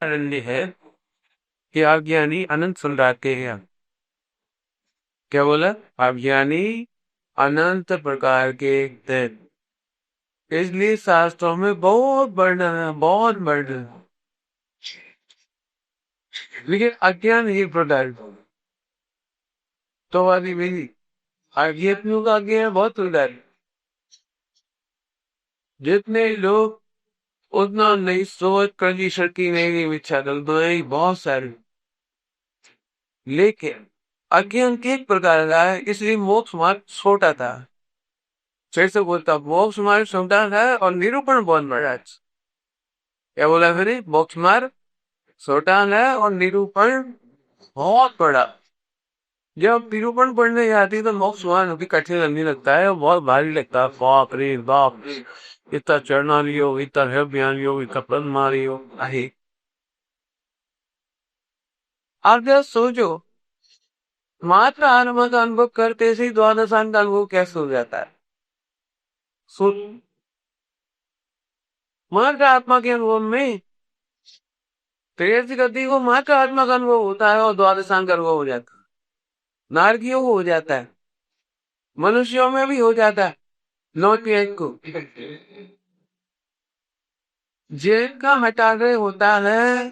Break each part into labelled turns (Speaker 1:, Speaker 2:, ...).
Speaker 1: अरण्य है कि अज्ञानी अनंत सुलगाते हैं। क्या बोला? अज्ञानी अनंत प्रकार के थे। इसलिए शास्त्रों में बहुत वर्णन है, बहुत वर्णन है। लेकिन अज्ञान ही प्रकार तो वाली मेरी अज्ञानियों का अज्ञान बहुत सुंदर है। जितने लोग उतना नहीं सोच करनी शक्ति नहीं इच्छा नहीं बहुत सारे। लेकिन अज्ञान एक प्रकार का है, इसलिए मोक्ष मार्ग छोटा था। फिर से बोलता, मोक्ष मार्ग छोटा था और निरूपण बहुत बड़ा है। क्या बोला फिर? मोक्ष मार्ग छोटा है और निरूपण बहुत बड़ा। जब निरूपण पढ़ने जाती तो मोक्ष मार्ग अभी कठिन लगने लगता है, बहुत भारी लगता है। बाप रे बाप, इतना चढ़ना नहीं हो, इतना अभियान हो, इतना पद मारी हो। आप जरा सोचो, मात्र आत्मा का अनुभव करते से द्वादशान का अनुभव कैसे हो जाता है? सुन, मात्र आत्मा के अनुभव में प्रेरित गति को मात्र आत्मा का अनुभव होता है और द्वादशान का अनुभव हो जाता है। नारकियों को हो जाता है, मनुष्यों में भी हो जाता है। नौतिक को जिनका हटा रहे होता है,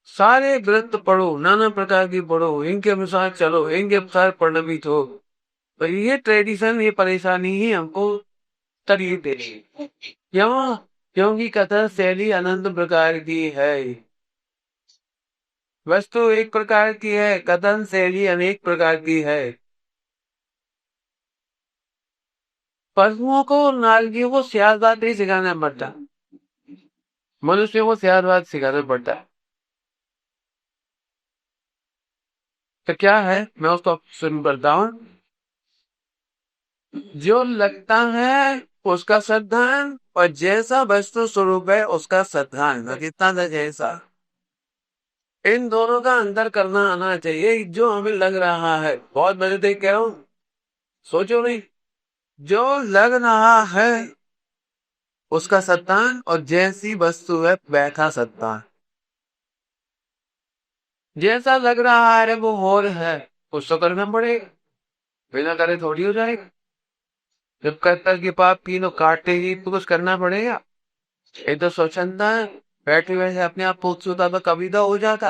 Speaker 1: सारे ग्रंथ पढ़ो, नाना प्रकार की पढ़ो, इनके अनुसार चलो, इनके अनुसार परिणमित हो। तो ये ट्रेडिशन, ये परेशानी ही हमको तकलीफ दे रही है। क्यों? क्योंकि कथन शैली अनंत प्रकार की है। वस्तु एक प्रकार की है, कथन शैली अनेक प्रकार की है। पशुओं को, नारकियों को सियासत नहीं सिखाना पड़ता, मनुष्यों को सियासत सिखाना पड़ता है। तो क्या है, मैं उसको सुन बताऊं। जो लगता है उसका श्रद्धान, और जैसा वस्तु स्वरूप है उसका श्रद्धान, कितना था जैसा। इन दोनों का अंतर करना आना चाहिए। जो हमें लग रहा है, बहुत मजे देख कह रहा हूं, सोचो नहीं। जो लग रहा है उसका सत्तान, और जैसी वस्तु है वैसा सत्तान। जैसा लग रहा है वो और है, उसको करना पड़ेगा, बिना करे थोड़ी हो जाएगा। जब कहता कि पाप तीनों काटते ही तो कुछ करना पड़ेगा। ये तो स्वच्छंदा है, बैठे बैठे अपने आप पूछ होता तो कभी तो हो जाता।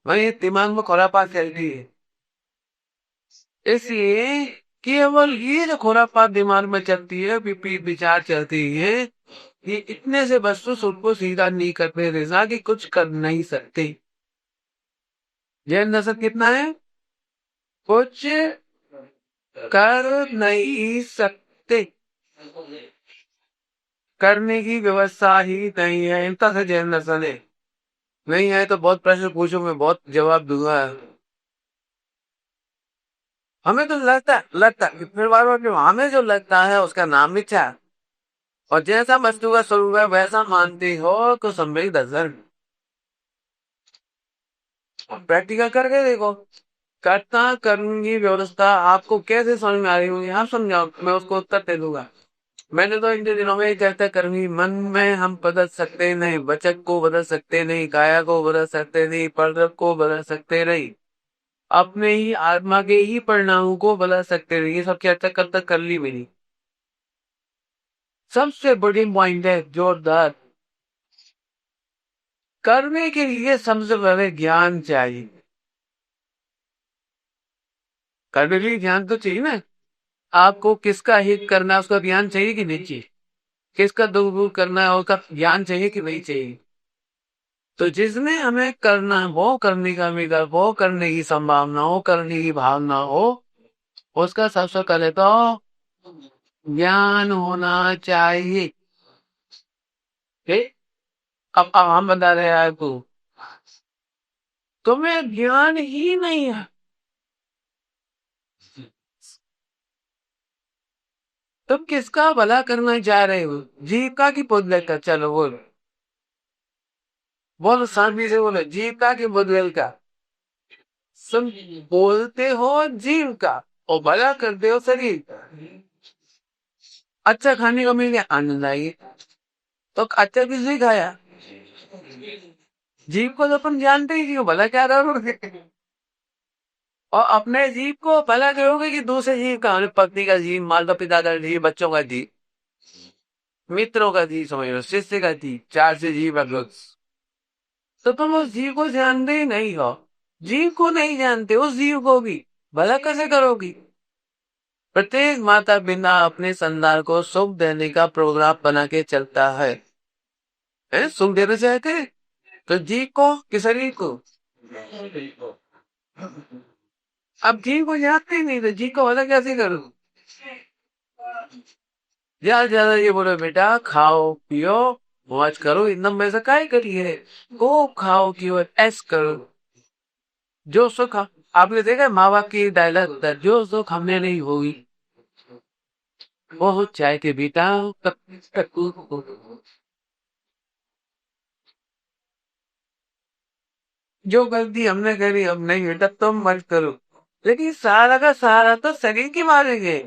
Speaker 1: वही दिमाग में खुरापात चलती है। इसलिए केवल ये जो खुरापात दिमाग में चलती है, विपरीत विचार चलती है, ये इतने से वस्तु सबको सीधा नहीं करते रेजा कि कुछ कर नहीं सकते। जैन नसर कितना है? कुछ कर नहीं सकते, करने की व्यवस्था ही नहीं है। इनका से जैन नस्ल है। नहीं है तो बहुत प्रश्न पूछो, मैं बहुत जवाब दूंगा। हमें तो लगता है फिर बार बार हमें जो लगता है उसका नाम मिथ्या है। और जैसा वस्तु का स्वरूप है वैसा मानते हो तो संवेग दर्शन। प्रैक्टिकल करके देखो। कर्ता कर्म की व्यवस्था आपको कैसे समझ में आ रही होगी, आप समझाओ, मैं उसको उत्तर दे दूंगा। मैंने तो इन दिनों में कहता कर्मी मन में हम बदल सकते नहीं, वचन को बदल सकते नहीं, काया को बदल सकते नहीं, परदप को बदल सकते नहीं, अपने ही आत्मा के ही परिणामों को बदल सकते नहीं। ये सब चर्चा कब तक कर ली मेरी। सबसे बड़ी पॉइंट है जोरदार, करने के लिए सबसे पहले ज्ञान चाहिए। करने के लिए ज्ञान तो चाहिए ना। आपको किसका हित करना है उसका ज्ञान चाहिए कि नहीं चाहिए? किसका दुरुपयोग करना है उसका ज्ञान चाहिए कि नहीं चाहिए? तो जिसमें हमें करना है, वो करने का विकल्प हो, करने की संभावना हो, करने की भावना हो, उसका सबसे पहले तो ज्ञान होना चाहिए। ठीक? अब हम बता रहे हैं आपको, तुम्हें ज्ञान ही नहीं है, तुम किसका भला करना चाह रहे हो? जीविका की पुतगल का? चलो बोलो, बोलो शांति से बोलो, जीविका की पुतगल का? तुम बोलते हो जीव का और भला करते हो शरीर का। अच्छा खाने को मिल गया, आनंद आइए। तो अच्छा किसने खाया? जीव को तो अपन जानते ही नहीं हो, भला क्या करोगे? और अपने जीव को भला करोगे कि दूसरे जीव का? मतलब पत्नी का जीव, माता पिता का जीव, बच्चों का जीव, मित्रों का जीव, समझ लो शिष्य का जीव, चार से जीव अगर, तो तुम उस जीव को जानते ही नहीं हो। जीव को नहीं जानते, उस जीव को भी भला कैसे करोगी? प्रत्येक माता पिता अपने संतान को सुख देने का प्रोग्राम बना के चलता है सुख देना चाहते हैं, तो जीव को कि शरीर को? अब जीव को जानते ही नहीं तो जीव को भला कैसे करो? ज्यादा ज्यादा ये बोलो बेटा खाओ पियो मौज करो, एकदम वैसा काय करिए, को खाओ पियो ऐस करो, जो सुख आपने देखा माँ बाप की डायलॉग, जो सुख हमने नहीं होगी वो हो चाय के बेटा तक तक। जो गलती हमने करी हम नहीं बेटा तुम मत करो, लेकिन सारा का सारा तो शरीर की मारेंगे।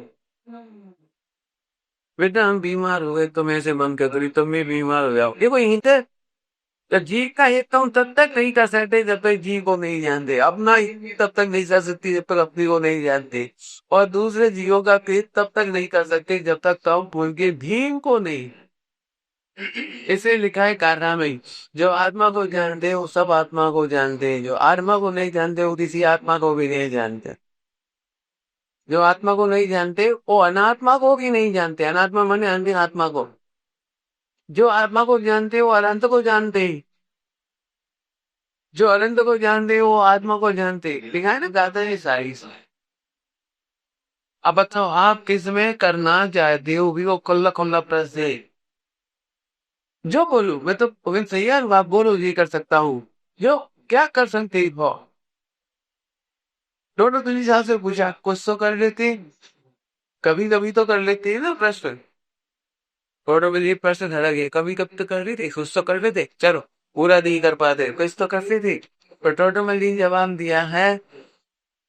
Speaker 1: बेटा हम बीमार हो गए तुम ऐसे मन कर दो तुम भी बीमार हो जाओ, देखो यहीं तक। तो जी का एक काम तब तक नहीं कर सकते जब तक जी को नहीं जानते, अपना ही तब तक नहीं कर सकती जब तक अपनी को नहीं जानते, और दूसरे जीवों का पेट तब तक नहीं कर सकते जब तक तुम उनके भीम को नहीं। इसे लिखा है कारनां में, जो आत्मा को जानते हैं वो सब आत्मा को जानते हैं, जो आत्मा को नहीं जानते वो किसी आत्मा को भी नहीं जानते। जो आत्मा को नहीं जानते वो अनात्मा को भी नहीं जानते, अनात्मा माने अंतिम आत्मा को। जो आत्मा को जानते वो अनंत को जानते हैं, जो अनंत को जानते वो आत्मा को जानते। लिखा है ना गाता है सारी। अब बताओ आप किस में करना चाहते हो, भी वो खुला खुला प्रश्न है। जो बोलू मैं तो सही है, आप बोलो ये कर सकता हूँ, जो क्या कर सकते हो? दोनों तुझे हिसाब से पूछा, कुछ तो कर लेते, कभी कभी तो कर लेते हैं ना प्रश्न। दोनों में ये प्रश्न धरा गया, कभी कभी तो कर लेते, कुछ तो कर लेते, चलो पूरा नहीं कर पाते कुछ तो करते थे। पर टोटो में जवाब दिया है,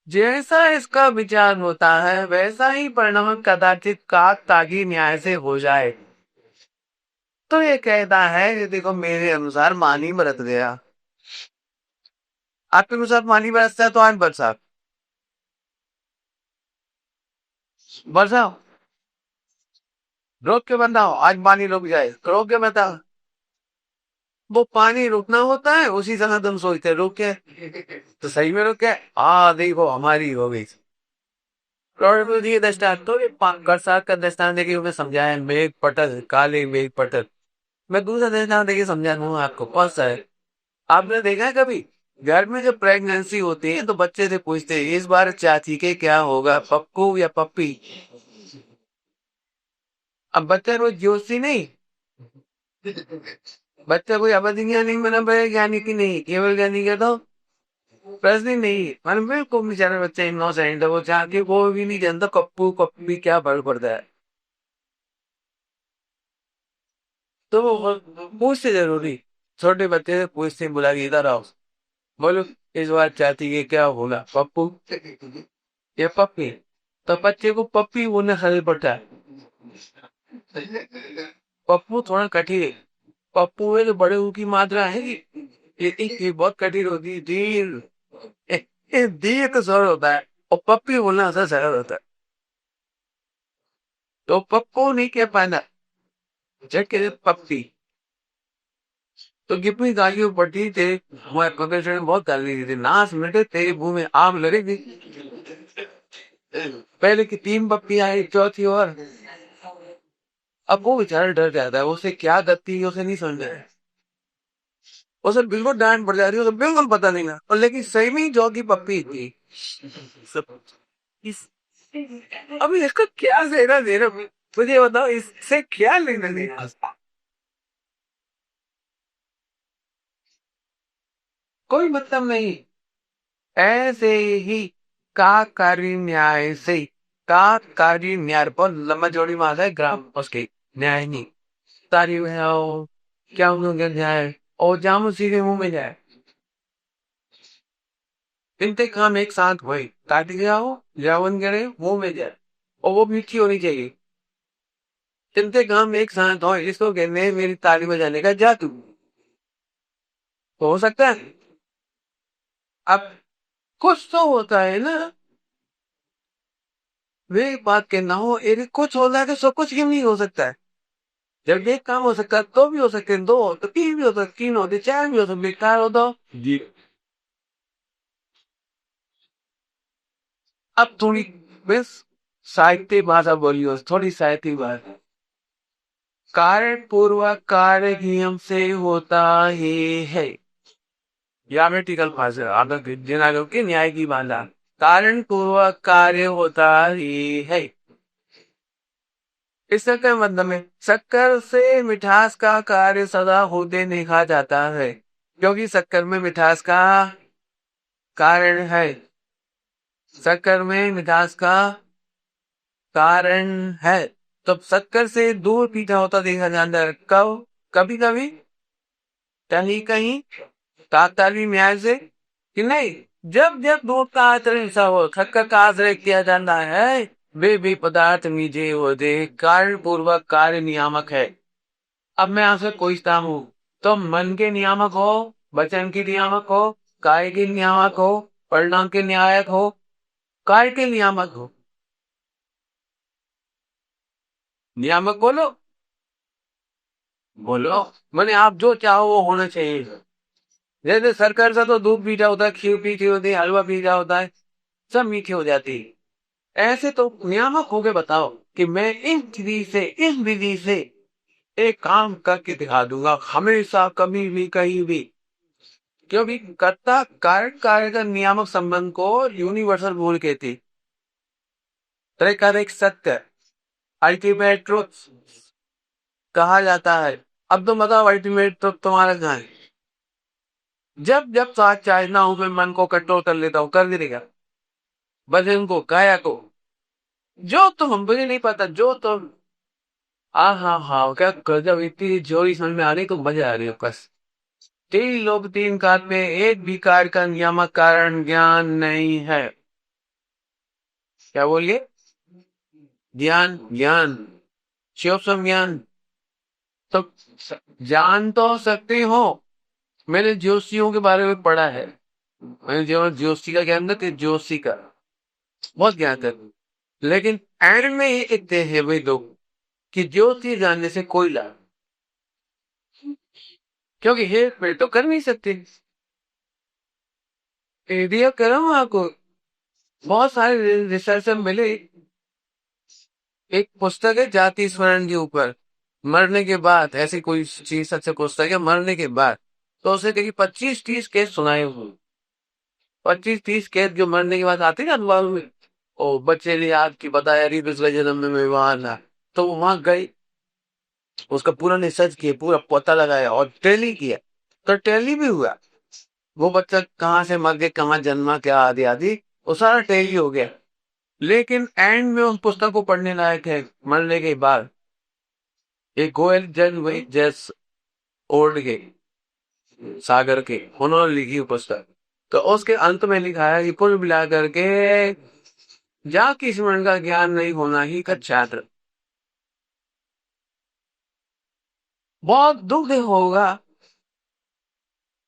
Speaker 1: जैसा इसका विचार होता है वैसा ही परिणाम कदाचित काक तागी न्याय से हो जाए। तो ये कहता है कि देखो मेरे अनुसार मानी बरत गया, आपके अनुसार मानी बरसता है तो आज बरसा, बरसाओ, रोक के बताओ आज पानी रुक जाए, रोक के बताओ। वो पानी रुकना होता है उसी समय तुम सोचते रुक के, तो सही में रुक के, देखो हमारी हो गई। प्रॉब्लम ये दस्तार तो ये करसाक का दस्तान देखिए मैं समझाया, मेघ पटल काले मेघ पटल। मैं दूसरा दस्तान देखिए समझा दूंगा आपको कौन सा है। आपने देखा है कभी घर में जब प्रेगनेंसी होती है तो बच्चे से पूछते हैं इस बार चाची के क्या होगा, पप्पू या पप्पी? अब बच्चा रोज जोशी नहीं, बच्चा कोई अवधि ज्ञानी बना पड़े, ज्ञानी की नहीं केवल ज्ञानी का तो प्रश्न ही नहीं। मैंने बिल्कुल बेचारे बच्चे इनोसेंट है, वो चाहती वो भी नहीं जानता कप्पू कप्पी क्या फर्क पड़ता है, तो वो पूछते जरूरी, छोटे बच्चे से पूछते बुला के इधर आओ, बोलो इस बार चाहती है क्या होगा, पप्पू या पप्पी? तो बच्चे को पप्पी बोलना सरल पड़ता है, पप्पू थोड़ा कठिन है। पप्पू में तो बड़े ऊ की मात्रा है कि ये बहुत कठिन होती है, दीर दीर का स्वर होता है, और पप्पी बोलना ऐसा सरल होता है। तो पप्पू नहीं कह पाना, जब कहते पप्पी। तो कितनी गालियों पड़ती थे, हमारे प्रोफेसर ने बहुत गाली दी थी, नाच मिटे तेरे मुंह में आम लगेगी। पहले की 3 पप्पी आई, चौथी और, अब वो बेचारा डर जाता है, उसे क्या गलती है उसे नहीं समझ है, उसे बिल्कुल डांट पड़ जा रही है, उसे बिल्कुल पता नहीं ना, और लेकिन सही में जौ की पप्पी थी सब। इस अभी इसको क्या लेना देना, मुझे बताओ इससे क्या लेना देना? कोई मतलब नहीं। ऐसे ही का कार्य न्याय से, का कार्य न्याय पर लंबा जोड़ी मार है ग्राम उसके, न्याय नहीं तारी में आओ, क्या उन्होंने न्याय, और जाम उसी के मुंह में जाए। इनते काम एक साथ हुए, काट गया हो जावन करे मुंह में जाए, और वो मीठी होनी चाहिए। इनते काम एक साथ हो, इसको कहते हैं मेरी ताली बजाने का जादू। हो सकता है। अब कुछ तो होता है ना। वे बात के ना हो, एक कुछ होता है तो सब कुछ क्यों नहीं हो सकता है। जब एक काम हो सकता है तो भी हो सकते हैं, दो तो तीन भी हो सकते, तीन होते चार भी हो सकते, चार हो तो जी। अब थोड़ी बस साहित्य भाषा बोलियो, थोड़ी साहित्य भाषा। कारण पूर्वक कार्य नियम से होता ही है। ग्रामेटिकल भाषा आदत दिनालों की न्याय की भाषा। कारण पूर्वक कार्य होता ही है। इसका क्या मतलब है, शक्कर से मिठास का कार्य सदा होते देखा जाता है, क्योंकि शक्कर में मिठास का कारण है। शक्कर में मिठास का कारण है। तो शक्कर से दूर पीछा होता देखा जाता है कब, कभी कभी, कहीं कहीं, तात्कालिक न्याय से, कि नहीं, जब जब दूध का आश्रय ऐसा हो, शक्कर का आश्रय किया जाता है, वे भी पदार्थ नीचे होते कारण पूर्वक कार्य नियामक है। अब मैं आपसे पूछता हूँ, तो मन के नियामक हो, वचन के नियामक हो, काय के नियामक हो, परिणाम के न्यायक हो, काय के नियामक हो। नियामक बोलो, बोलो। मैंने आप जो चाहो वो होना चाहिए। जैसे सरकार से तो दूध पीता होता है, खीर पीती होती है, हलवा पीता होता है, सब मीठी हो जाती है। ऐसे तो नियामक हो के बताओ कि मैं इस विधि से एक काम करके दिखा दूंगा, हमेशा कभी भी कहीं भी। क्योंकि कर्ता कारण कार्य का नियामक संबंध को यूनिवर्सल रूल कहती, एक सत्य, अल्टीमेट ट्रुथ कहा जाता है। अब तो बताओ अल्टीमेट ट्रुथ तुम्हारा कहाँ है। जब जब साथ चाहना हूं मैं मन को कंट्रोल कर लेता हूं, कर देगा बदन को, काया को, जो तुम मुझे नहीं पता, जो तुम हाँ हाँ हाँ, क्या कर, जब इतनी जोरी समझ में आ रही तो मजा आ रही है बस। तीन लोग तीन काल में एक भी कार्य का नियामक कारण ज्ञान नहीं है। क्या बोलिए। ज्ञान, ज्ञान, शिव ज्ञान। तो जान तो सकते हो, मैंने ज्योतिषियों के बारे में पढ़ा है। मैंने जो ज्योतिषी का ज्ञान था, ज्योतिषी का बहुत ज्ञान था। लेकिन एंड में ये कहते हैं वे लोग कि ज्योतिषी जानने से कोई लाभ, क्योंकि हेर फेर तो कर नहीं सकते। दिया करो आपको, बहुत सारे रिसर्च मिले। एक पुस्तक है जाति स्मरण के ऊपर, मरने के बाद ऐसी कोई चीज, सच्चे पुस्तक है मरने के बाद। तो उसे देखिए 25-30 केस सुनाए हुए, 25-30 केस जो मरने के बाद आते ना अखबार में। ओ बच्चे ने याद की बताया, अरे पिछले जन्म में मैं वहां था। तो वो वहां गई, उसका पूरा रिसर्च किया, पूरा पता लगाया और टैली किया। तो टैली भी हुआ, वो बच्चा कहाँ से मर गया, कहाँ जन्मा, क्या आदि आदि, वो सारा टैली हो गया। लेकिन एंड में उस पुस्तक को पढ़ने लायक है मरने के बाद। एक गोयल जन वही जैस ओल्ड के सागर के, उन्होंने लिखी पुस्तक। तो उसके अंत में लिखा है कि कुल मिला करके जाति स्मरण का ज्ञान नहीं होना ही का छात्र। बहुत दुख होगा,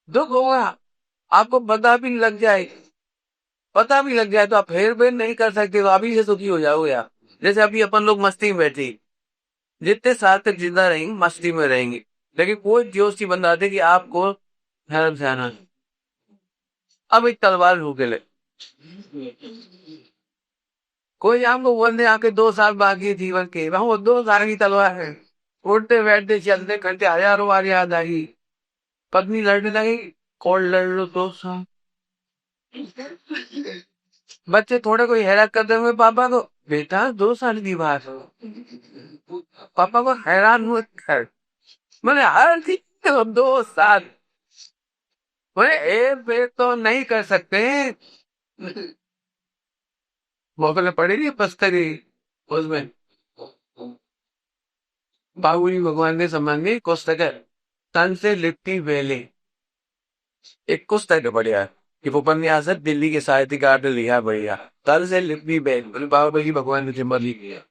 Speaker 1: दुख होगा। आपको पता भी लग जाए तो आप हेर फेर नहीं कर सकते, तो अभी से दुखी हो जाओगे आप। जैसे अभी अपन लोग मस्ती में बैठे, जितने साल तक जिंदा रहेंगे मस्ती में रहेंगे। लेकिन कोई जोशी बंदा आते कि आपको हैरान से आना, अब एक तलवार हो गए, कोई आपको बोलने आके 2 साल बाकी है जीवन के, वहां वो 2 साल की तलवार है। उठते बैठते चलते करते हजारों बार याद आई, पत्नी लड़ने लगी, कौन लड़ लो 2 साल। बच्चे थोड़े कोई हैरान करते हुए पापा को, बेटा 2 साल की बात हो, पापा को हैरान हुए कर। मैंने हर चीज तो 2 साल, मैंने एक बेर तो नहीं कर सकते। मोबाइल पड़ेगी पस्तरी, उसमें बाबूजी भगवान ने संबंधी पुस्तक है, तन से लिपटी बेले, एक पुस्तक है बढ़िया, कि उपन्यास है, दिल्ली के साहित्यकार ने लिखा है बढ़िया। तन से लिपटी बेल, बाबूजी भगवान ने जिम्मा लिखी है।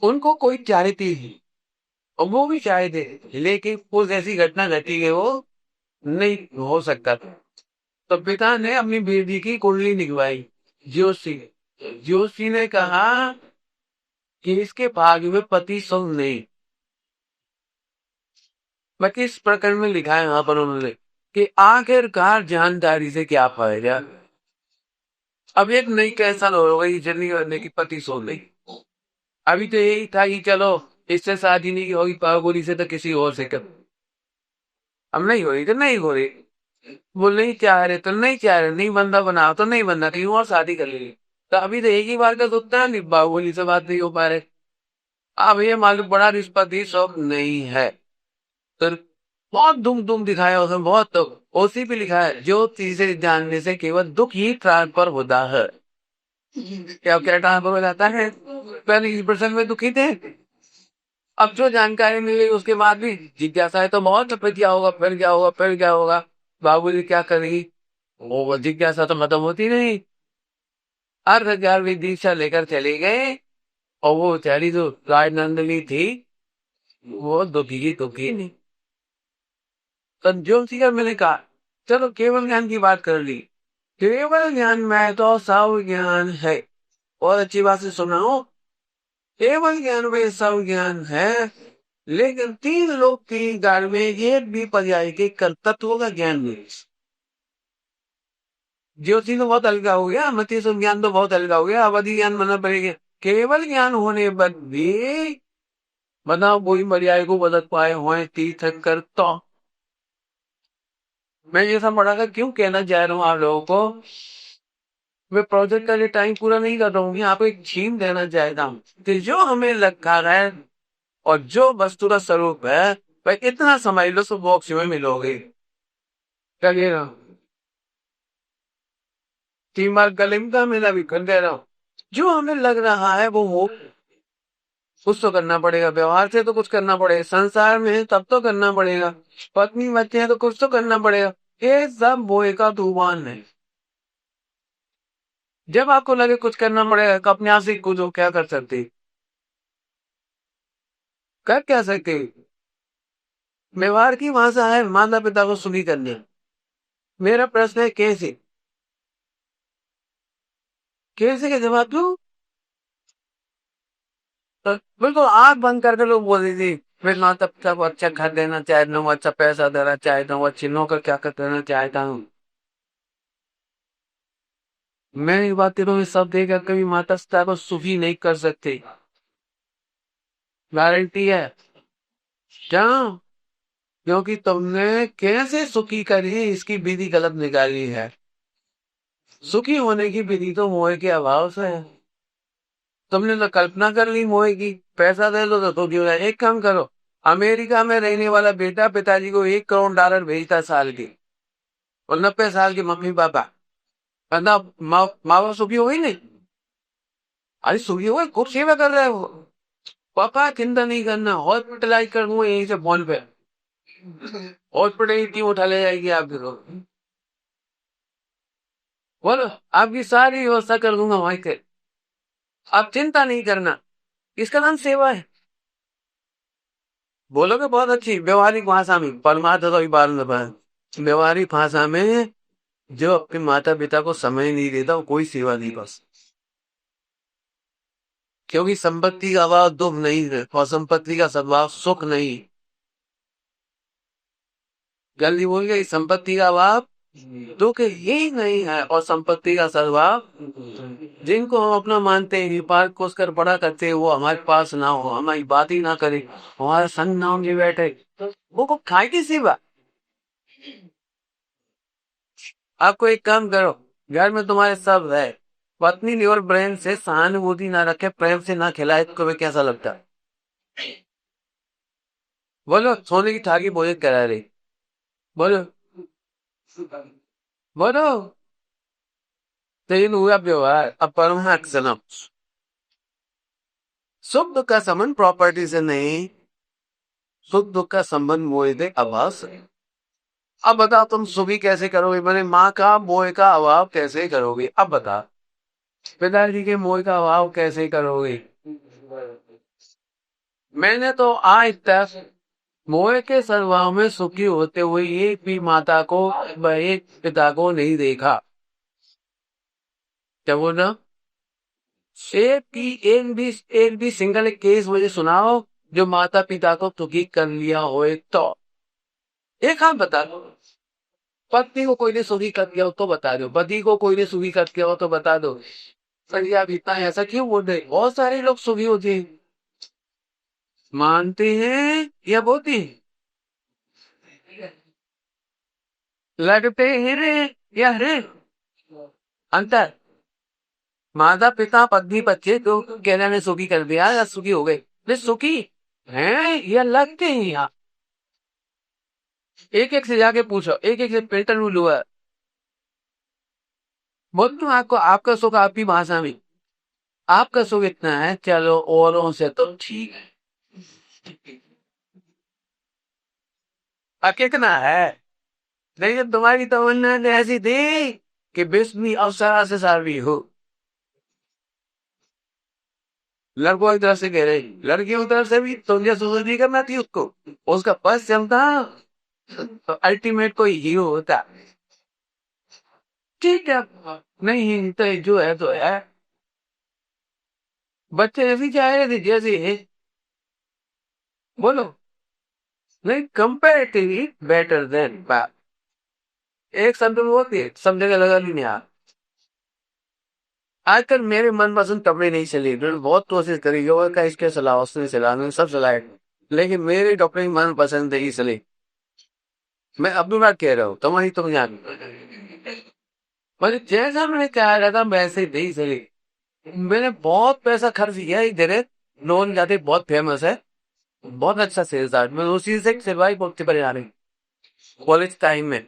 Speaker 1: उनको कोई चैरिटी थी, और वो भी चाहे थे, लेकिन कुछ ऐसी घटना घटी कि वो नहीं हो सकता था। तो पिता ने अपनी बेटी की कुंडली निकलवाई जोशी। जोशी ने कहा कि इसके भाग्य में पति सुख नहीं। बाकी इस प्रकरण में लिखा है यहाँ पर उन्होंने कि आखिरकार जानकारी से क्या फायदा। अब एक नई कैंसल हो गई जर्नी करने की पति सो गई। अभी तो यही था कि चलो इससे शादी नहीं होगी पागोरी से तो किसी और से कर। अब नहीं हो रही तो नहीं हो रही। वो नहीं चाह रहे तो नहीं चाह रहे, नहीं बंदा बनाओ तो नहीं बनना, कहीं और शादी कर लेगी। तो अभी तो एक ही बार का सोचता है, नहीं बाहुबली से बात नहीं हो पा रहे। अब ये मालूम बड़ा रिश्वती शौक नहीं है। तो बहुत दुख दुख दिखाया उसमें, बहुत दुख। ओसी पे लिखा है जो चीजें जानने से केवल दुख ही ट्रांसफर होता है। क्या क्या ट्रांसफर हो जाता है? पहले इस प्रसंग में दुखी थे, अब जो जानकारी मिली उसके बाद भी जिज्ञासा है तो बहुत, फिर क्या होगा, फिर क्या होगा, फिर क्या होगा, बाबूजी क्या करेगी, वो जिज्ञासा तो खत्म होती नहीं। हर 11वीं दीक्षा लेकर चले गए और वो बेचारी जो राजनंदिनी थी वो दुखी की दुखी नहीं। संजोग सिंह मैंने कहा चलो केवल ज्ञान की बात कर ली। केवल ज्ञान में तो सब ज्ञान है। और अच्छी बात से सुनाओ, केवल ज्ञान में सब ज्ञान है, लेकिन 3 लोग 3 काल में एक भी पर्याय के कर्तत्व का ज्ञान नहीं। ज्योति तो बहुत हल्का हो गया, मति संज्ञान तो बहुत हल्का हो गया, अवधि ज्ञान मानना पड़ेगा। केवल ज्ञान होने पर भी बताओ वही पर्याय को बदल पाए हुए तीर्थंकर तो। मैं ये सब पढ़ाकर क्यों कहना चाह रहा हूँ आप लोगों को, मैं प्रोजेक्ट का लिए टाइम पूरा नहीं कर रहा हूँ, यहाँ पे एक थीम देना चाहता हूँ कि जो हमें रखा है और जो वस्तु का स्वरूप है भाई इतना समझ लो तो बॉक्स में मिलोगे। लगेगा 3 बार गले में का मेरा भी कर दे रहा हूँ। जो हमें लग रहा है वो कुछ तो करना पड़ेगा, व्यवहार से तो कुछ करना पड़ेगा, संसार में है तब तो करना पड़ेगा, पत्नी बच्चे हैं तो कुछ तो करना पड़ेगा। ये सब बोए का तूफान है। जब आपको लगे कुछ करना पड़ेगा तो अपने आप से कूदो, क्या कर सकते, कर क्या सकते। व्यवहार की भाषा है माता पिता को सुखी करने। मेरा प्रश्न है कैसे, कैसे का जवाब दो। तो बिल्कुल आंख बंद करके लोग बोल रही थी मैं माता पिता को अच्छा घर देना चाहता हूँ, अच्छा पैसा देना चाहता हूँ, अच्छी नौकर क्या कर देना चाहता हूँ। मैं ये बात कह रहा हूँ, सब देकर कभी माता पिता को सुखी नहीं कर सकते, गारंटी है। क्या? क्योंकि तुमने कैसे सुखी करी इसकी विधि गलत निकाली है। सुखी होने की विधि तो मोह के अभाव से है। तुमने तो कल्पना कर ली मोह की, पैसा दे दो तो दुखी हो जाए। एक काम करो, अमेरिका में रहने वाला बेटा पिताजी को $1 करोड़ भेजता साल की, और 90 साल के मम्मी पापा, कहना माँ बाप सुखी हो गई नहीं। अरे सुखी हो गए, खूब सेवा कर रहे हो। पापा चिंता नहीं करना, हॉस्पिटलाइज कर दूंगा यहीं से फोन पे, हॉस्पिटल की टीम उठा ले जाएगी आपके को। बोलो आपकी सारी व्यवस्था कर दूंगा वहां के, आप चिंता नहीं करना। इसका नाम सेवा है। बोलोगे बहुत अच्छी व्यवहारिक भाषा में, परमार्थ तो बार व्यवहारिक भाषा में, जो अपने माता पिता को समय नहीं देता वो कोई सेवा नहीं बस। क्योंकि संपत्ति का अभाव दुख नहीं है और संपत्ति का सद्भाव सुख नहीं। जल्दी बोल गई, संपत्ति का अभाव दुख ही नहीं है और संपत्ति का सद्भाव, जिनको हम अपना मानते हैं पार कोस कर बड़ा करते हैं, वो हमारे पास ना हो, हमारी बात ही ना करे, हमारा संग ना होंगे बैठे, वो को खाए की सेवा। आपको एक काम करो, घर में तुम्हारे सब है, पत्नी और बहन से सहानुभूति ना रखे, प्रेम से ना खिलाए तो तुम्हें कैसा लगता है? बोलो सोने की थाली भोजन करा रही, बोलो बोलो। तीन हुआ व्यवहार अपरमार्थ जन्म। सुख दुख का संबंध प्रॉपर्टी से नहीं, सुख दुख का संबंध मोह के अभाव से। अब बताओ तुम सुखी कैसे करोगे, मैंने माँ का मोह का अभाव कैसे करोगे, अब बता। पिताजी के मोह का अभाव कैसे करोगे? मैंने तो आज तक मोह के स्वभाव में सुखी होते हुए एक भी माता को व एक पिता को नहीं देखा। क्या बोल रहा? एक की एक भी सिंगल केस मुझे सुनाओ जो माता पिता को दुखी कर लिया होए तो। एक हाथ बता दो। पत्नी को कोई ने सुखी कर दिया हो तो बता दो, पति को कोई ने सुखी कर दिया हो तो बता दो। सर आप इतना ऐसा क्यों बोल रहे? बहुत सारे लोग सुखी होते हैं। मानते हैं या बोलते हैं? लगते हैं रे या रे? अंतर। माता पिता पत्नी बच्चे तो कहने ने सुखी कर दिया या सुखी हो गए? वे सुखी हैं या लगते हैं? यहाँ एक एक से जाके पूछो, एक एक से फिल्टर रूल हुआ। बोल तो आपको आपका सुख आपकी भाषा में। आपका सुख इतना है, चलो औरों से तो ठीक है। अब कितना है? लेकिन तुम्हारी तमन्ना ने ऐसी थी कि बिस्मी अवसरा से सारवी हो। लड़कों की तरफ से कह रही, लड़कियों की तरफ से भी तुझे सुसु नहीं करना थी उसको। उसका बस चलता तो अल्टीमेट कोई हीरो होता। ठीक है, नहीं तो जो है तो है। बच्चे ऐसी चाह रहे थे जैसे है। बोलो। नहीं, कंपेरेटिवली बेटर देन बाप। एक शब्द में होती है, सब जगह लगा ली नहीं यार। आजकल मेरे मनपसंद कपड़े नहीं चले, मैंने बहुत कोशिश करी, योगा का इसके सलाह उसने सलाह मैंने सब सलाह, लेकिन मेरे कपड़े मन पसंद नहीं चले। मैं अपनी बात कह रहा हूँ, तुम्हारी तुम जान। मतलब जैसा मैंने कहा रहा था वैसे नहीं चले। मैंने बहुत पैसा खर्च किया इधर। नॉन जाते बहुत फेमस है, बहुत अच्छा सेल्स। मैं उसी से सिलवाई कुर्ती पर जा रही कॉलेज टाइम में।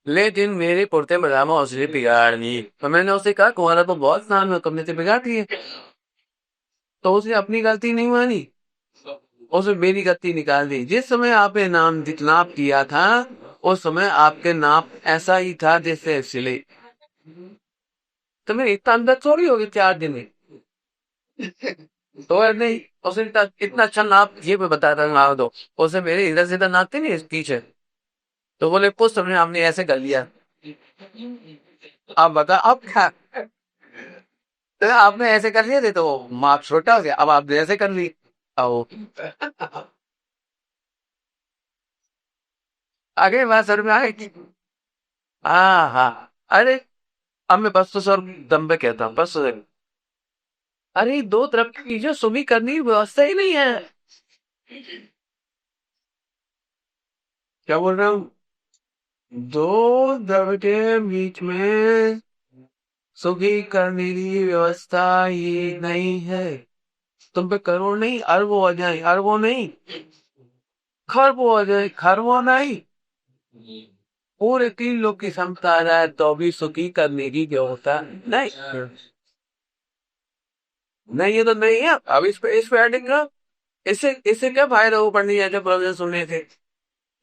Speaker 1: लेकिन मेरे कुर्ते पजामा उसने बिगाड़ दी, तो मैंने उसे कहा तुम्हारा तो बहुत नाम है, तुमने तो बिगाड़ दिए। तो उसने अपनी गलती नहीं मानी, उसने मेरी गलती निकाल दी। जिस समय आपने नाम नाप किया था उस समय आपके नाप ऐसा ही था जैसे सिले। तो मैं इतना अंदर थोड़ी हो गई 4 दिन में। तो नहीं, उसने इतना अच्छा नाप ये मैं बता रहा नाप दो। उसने मेरे इधर से इधर नापते नहीं पीछे। तो बोले पुष्ट हमने हमने ऐसे कर लिया। अब बता अब क्या? तो आपने ऐसे कर लिए थे तो माप छोटा हो गया, अब आपने ऐसे कर ली। आओ आगे बात सर में आए। हाँ हाँ, अरे अब मैं बस तो सर दम पे कहता हूँ बस। अरे दो तरफ की चीजें सुबह करने की व्यवस्था ही नहीं है। क्या बोल रहा हूँ? दो तरफ के बीच में सुखी करने की व्यवस्था ही नहीं है। तुम पे करोड़ नहीं अरबों आ जाए, अरबों नहीं खरबों आ जाए, खरबों नहीं पूरे 3 लोग की क्षमता आ जाए तो भी सुखी करने की व्यवस्था नहीं। नहीं ये तो नहीं है। अब इस पे एडिंग करो। इससे इससे क्या फायदा? ऊपर नहीं आते प्रवचन सुनने थे,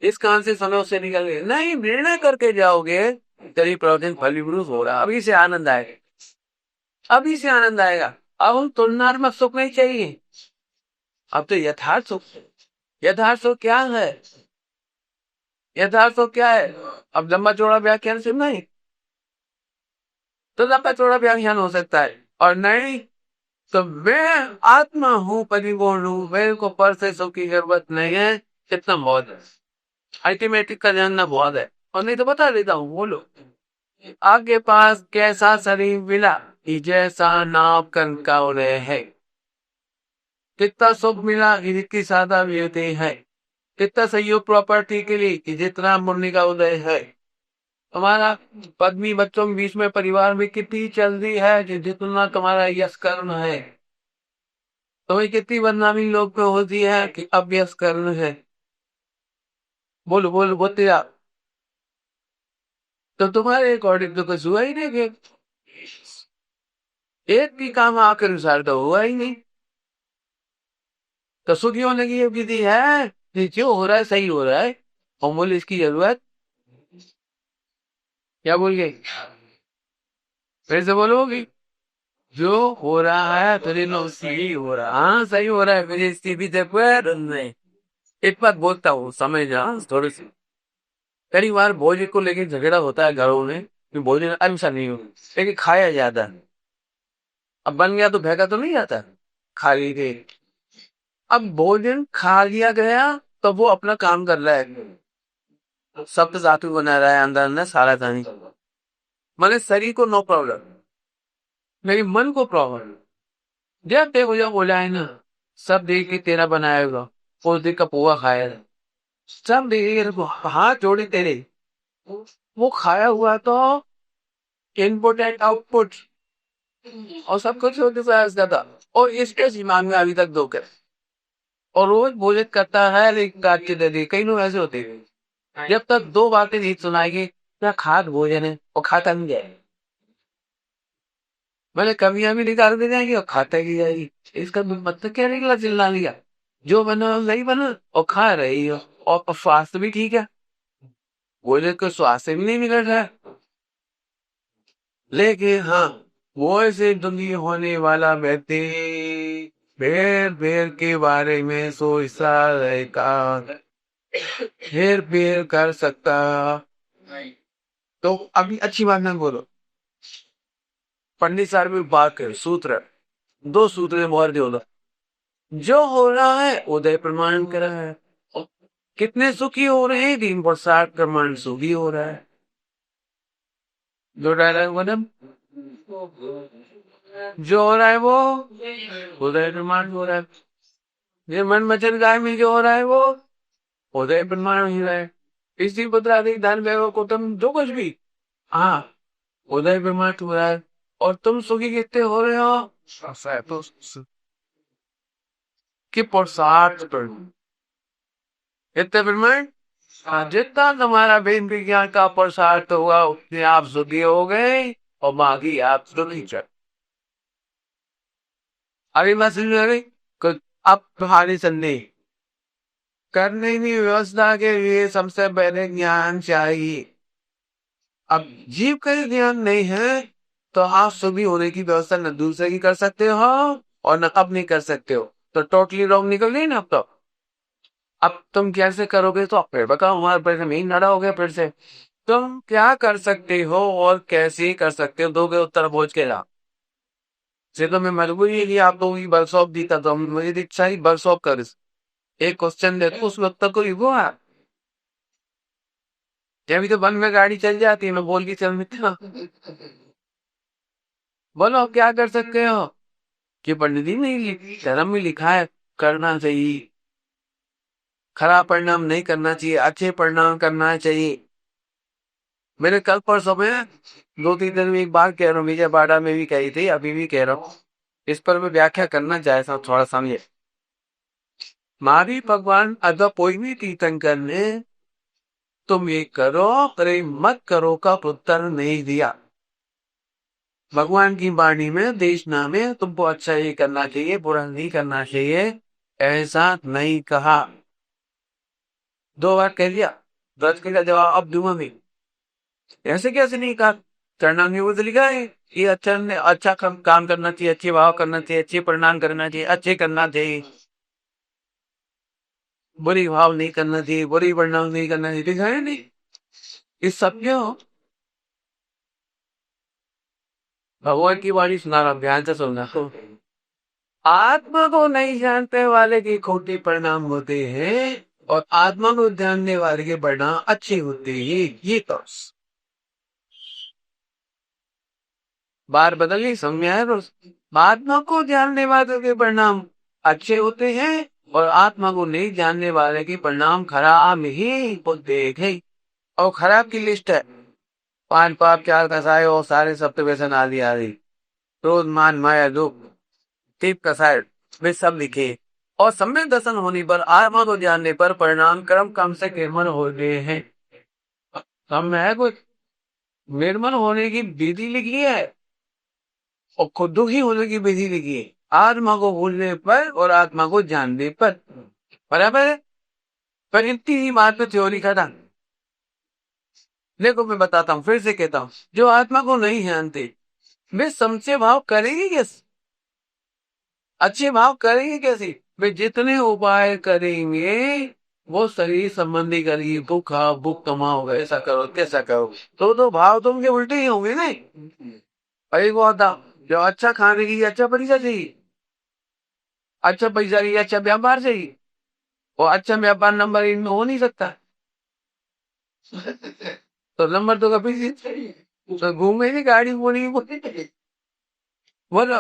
Speaker 1: इस कान से सुनो उससे निकल गए नहीं, निर्णय करके जाओगे तेरी प्रवचन फलीभूत हो रहा। अभी से आनंद आएगा, अभी से आनंद आएगा। अब हम तुलनात्मक सुख नहीं चाहिए, अब तो यथार्थ सुख। यथार्थ सुख क्या है? यथार्थ सुख क्या है? अब लंबा चौड़ा व्याख्यान सुनना है तो लंबा चौड़ा व्याख्यान हो सकता है, और नहीं तो मैं आत्मा हूँ, परिपूर्ण हूँ, मेरे को पर से सुख की जरूरत नहीं है। इतना बहुत है, अल्टीमेटली का जानना बहुत है। और नहीं तो बता देता हूँ, बोलो। आपके पास कैसा शरीर मिला कि जैसा नाप कर का उदय है? कितना सुख मिला कि जितनी सादा व्यक्ति है? कितना सहयोग प्रॉपर्टी के लिए कि जितना मुन्नी का उदय है? हमारा पत्नी बच्चों के बीच में परिवार में कितनी चल रही है कि जितना तुम्हारा यश कर्म है। तुम्हें कितनी बदनामी लोग पे होती है कि अब यश कर्म है। बोलो बोलो बोलते आप। तो तुम्हारे अकॉर्डिंग तो कुछ हुआ ही नहीं फिर। एक भी काम आपके अनुसार तो हुआ ही नहीं। तो सुखी होने की ये विधि है कि जो हो रहा है सही हो रहा है, और बोले इसकी जरूरत। क्या बोल गए? फिर से बोलोगी? जो हो रहा है तेरे लो सही हो रहा, हाँ सही हो रहा है मेरे इसके भी नहीं। एक बात बोलता हूँ समझ जा थोड़ी सी। कई बार भोजन को लेके झगड़ा होता है घरों में कि भोजन अच्छा नहीं हो, लेकिन खाया जाता है। अब बन गया तो फेंका तो नहीं जाता, खा लीजिए। अब भोजन खा लिया गया तो वो अपना काम कर रहा है, शब्द धातु बना रहा है अंदर अंदर सारा था नहीं। मतलब शरीर को नो प्रॉब्लम, लेकिन मन को प्रॉब्लम। जब देखो जब बोला है ना, सब देख के तेरा बनाया होगा, उस दिन का पोहा खाया था। सब देख के हाथ जोड़े तेरे, वो खाया हुआ तो इनपुट एंड आउटपुट और सब कुछ होते था था। और इसके दिमाग में अभी तक दो कर, और रोज भोजन करता है लेकिन काट के दे दी। कई लोग ऐसे होते हैं जब तक दो बातें नहीं सुनाएंगे क्या खाद भोजन है और खाता नहीं जाए, मैंने कमियां भी निकाल दी जाएंगी और खाता की जाएगी। इसका मतलब क्या निकला चिल्ला लिया, जो बना वही बना और खा रही हो, और स्वास्थ्य भी ठीक है, भोजन को स्वास्थ्य भी नहीं बिगड़ रहा है। लेकिन हाँ, वो ऐसे दुनिया होने वाला व्यक्ति बेर बेर के बारे में सोचता रहेगा, हेर फेर कर सकता। तो अभी अच्छी बात ना बोलो, पंडित साहब भी बात कर सूत्र, दो सूत्र मोहर दे होगा। जो हो रहा है उदय प्रमाण कर रहा है, कितने सुखी हो रहे हैं 3 पर 60 प्रमाण सुखी हो रहा है। जो डायलॉग बना, जो हो रहा है वो उदय प्रमाण हो रहा है। ये मन वचन काय में जो हो रहा है वो उदय प्रमाण हो रहा है। इसी पत्र दान वैभव को तुम जो कुछ भी, हाँ उदय प्रमाण हो रहा है। और तुम सुखी कितने हो रहे हो, तो कि पुरुषार्थ पर इतने प्रमाण। हाँ, जितना तुम्हारा वेद विज्ञान का पुरुषार्थ हुआ उतने आप सुखी हो गए और बाकी आप सुखी चल। अभी मैं समझ रही, अब तुम्हारी संदेह करने की व्यवस्था के लिए सबसे पहले ज्ञान चाहिए। अब जीव का ही ज्ञान नहीं है तो आप सुखी होने की व्यवस्था न दूसरे की कर सकते हो और न अपनी कर सकते हो, तो टोटली रॉन्ग निकल गई ना। अब तो अब तुम कैसे करोगे तो फिर बताओ, हमारे पैसे में ही लड़ा हो गया फिर से। तुम क्या कर सकते हो और कैसे कर सकते हो, दोगे उत्तर बोझ के ला से तो मैं मजबूरी है कि आप लोगों की वर्कशॉप दी था, तो मेरी इच्छा ही वर्कशॉप कर, एक क्वेश्चन दे तो उस वक्त तक को वो है। अभी तो वन में गाड़ी चल जाती है, मैं बोल के चल मिलता। बोलो अब क्या कर सकते हो, कि पंडित जी नहीं धर्म में लिखा है करना चाहिए, खराब परिणाम नहीं करना चाहिए, अच्छे परिणाम करना चाहिए। मैंने कल परसों में 2-3 दिन में एक बार कह रहा हूँ, विजय बाड़ा में भी कही थी, अभी भी कह रहा हूँ। इस पर मैं व्याख्या करना चाहता हूँ, थोड़ा समझे। मारी भगवान अगर कोई भी तीर्थंकर ने तुम ये करो प्रेम मत करो का उत्तर नहीं दिया। भगवान की वाणी में देश नाम में तुमको अच्छा ही करना चाहिए बुरा नहीं करना चाहिए ऐसा नहीं कहा। 2 बार कह दिया, 10 का जवाब अब दूंगा नहीं। ऐसे कैसे नहीं कहा, करना नहीं वो तो लिखा है ये अच्छा अच्छा काम करना चाहिए, अच्छे भाव करना चाहिए, अच्छे परिणाम करना चाहिए, अच्छे करना चाहिए, बुरी भाव नहीं करना चाहिए, बुरी परिणाम नहीं करना चाहिए, लिखा है नहीं। इस सब क्यों, भगवान की वाणी सुना रहा, ध्यान से सुनना। तो आत्मा को नहीं जानते वाले के खोटे परिणाम होते हैं और आत्मा को जानने वाले के परिणाम अच्छे होते हैं। ये तो बार बदल गई, समझ में आया रोज। आत्मा को जानने वाले के परिणाम अच्छे होते हैं और आत्मा को नहीं जानने वाले के परिणाम खराब ही होते हैं। और खराब की लिस्ट है, 5 पाप 4 कसाय और सारे सप्त व्यसन आदि आदि, क्रोध मान माया दुख तीप कसाय वे सब लिखे। और सम्यक दर्शन होने पर आत्मा को जानने पर परिणाम कर्म कम से निर्मल हो गए हैं। हम है कुछ निर्मल होने की विधि लिखी है और खुद दुखी होने की विधि लिखी है, आत्मा को भूलने पर और आत्मा को जानने पर। बराबर है, पर इतनी ही बात पे थ्योरी खत्म। देखो मैं बताता हूँ, फिर से कहता हूँ, जो आत्मा को नहीं जानते वे समझे भाव करेगी कैसे, अच्छे भाव करेंगे कैसे। वे जितने उपाय करेंगे वो शरीर संबंधी करेगी, भूख खाओ भूख कमाओ ऐसा करो कैसा करो, तो भाव तो उनके उल्टे ही होंगे ना। अरे वो आता जो अच्छा खाने की अच्छा पैसा चाहिए, अच्छा पैसा चाहिए, अच्छा व्यापार चाहिए, और अच्छा व्यापार नंबर इनमें हो नहीं सकता। तो नंबर तो कभी नहीं चाहिए, तो घूमे नहीं गाड़ी बोली बोलो।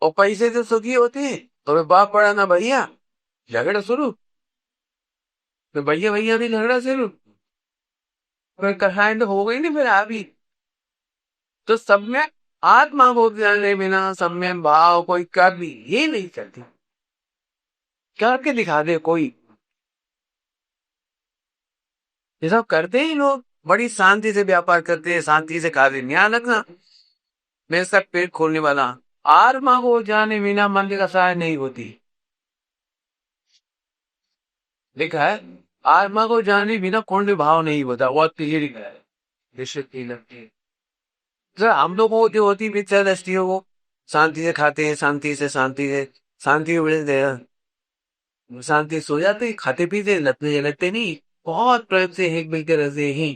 Speaker 1: और पैसे तो सुखी होते हैं, तो बाप पड़ा ना भैया, झगड़ा शुरू। तो भैया भैया भी झगड़ा शुरू, फिर कहानी तो हो गई नहीं फिर अभी। तो सब में आत्मा को जाने बिना सब में भाव कोई कभी ही नहीं करती, करके दिखा दे कोई। ये सब करते ही लोग बड़ी शांति से व्यापार करते हैं, शांति से खा रहे, ध्यान रखना। मैं सब पेट खोलने वाला, आत्मा को जाने बिना मन का सहाय नहीं होती, लिखा है। आत्मा को जाने बिना कौन भी भाव नहीं होता, वो तो ये लिखा है। लगती है सर, हम लोग को जो होती पिक्चर दृष्टियों को शांति से खाते हैं, शांति में बैठे हैं, शांति सो जाते, खाते पीते लगते लगते नहीं, बहुत प्रयोग से एक मिलकर रहते हैं।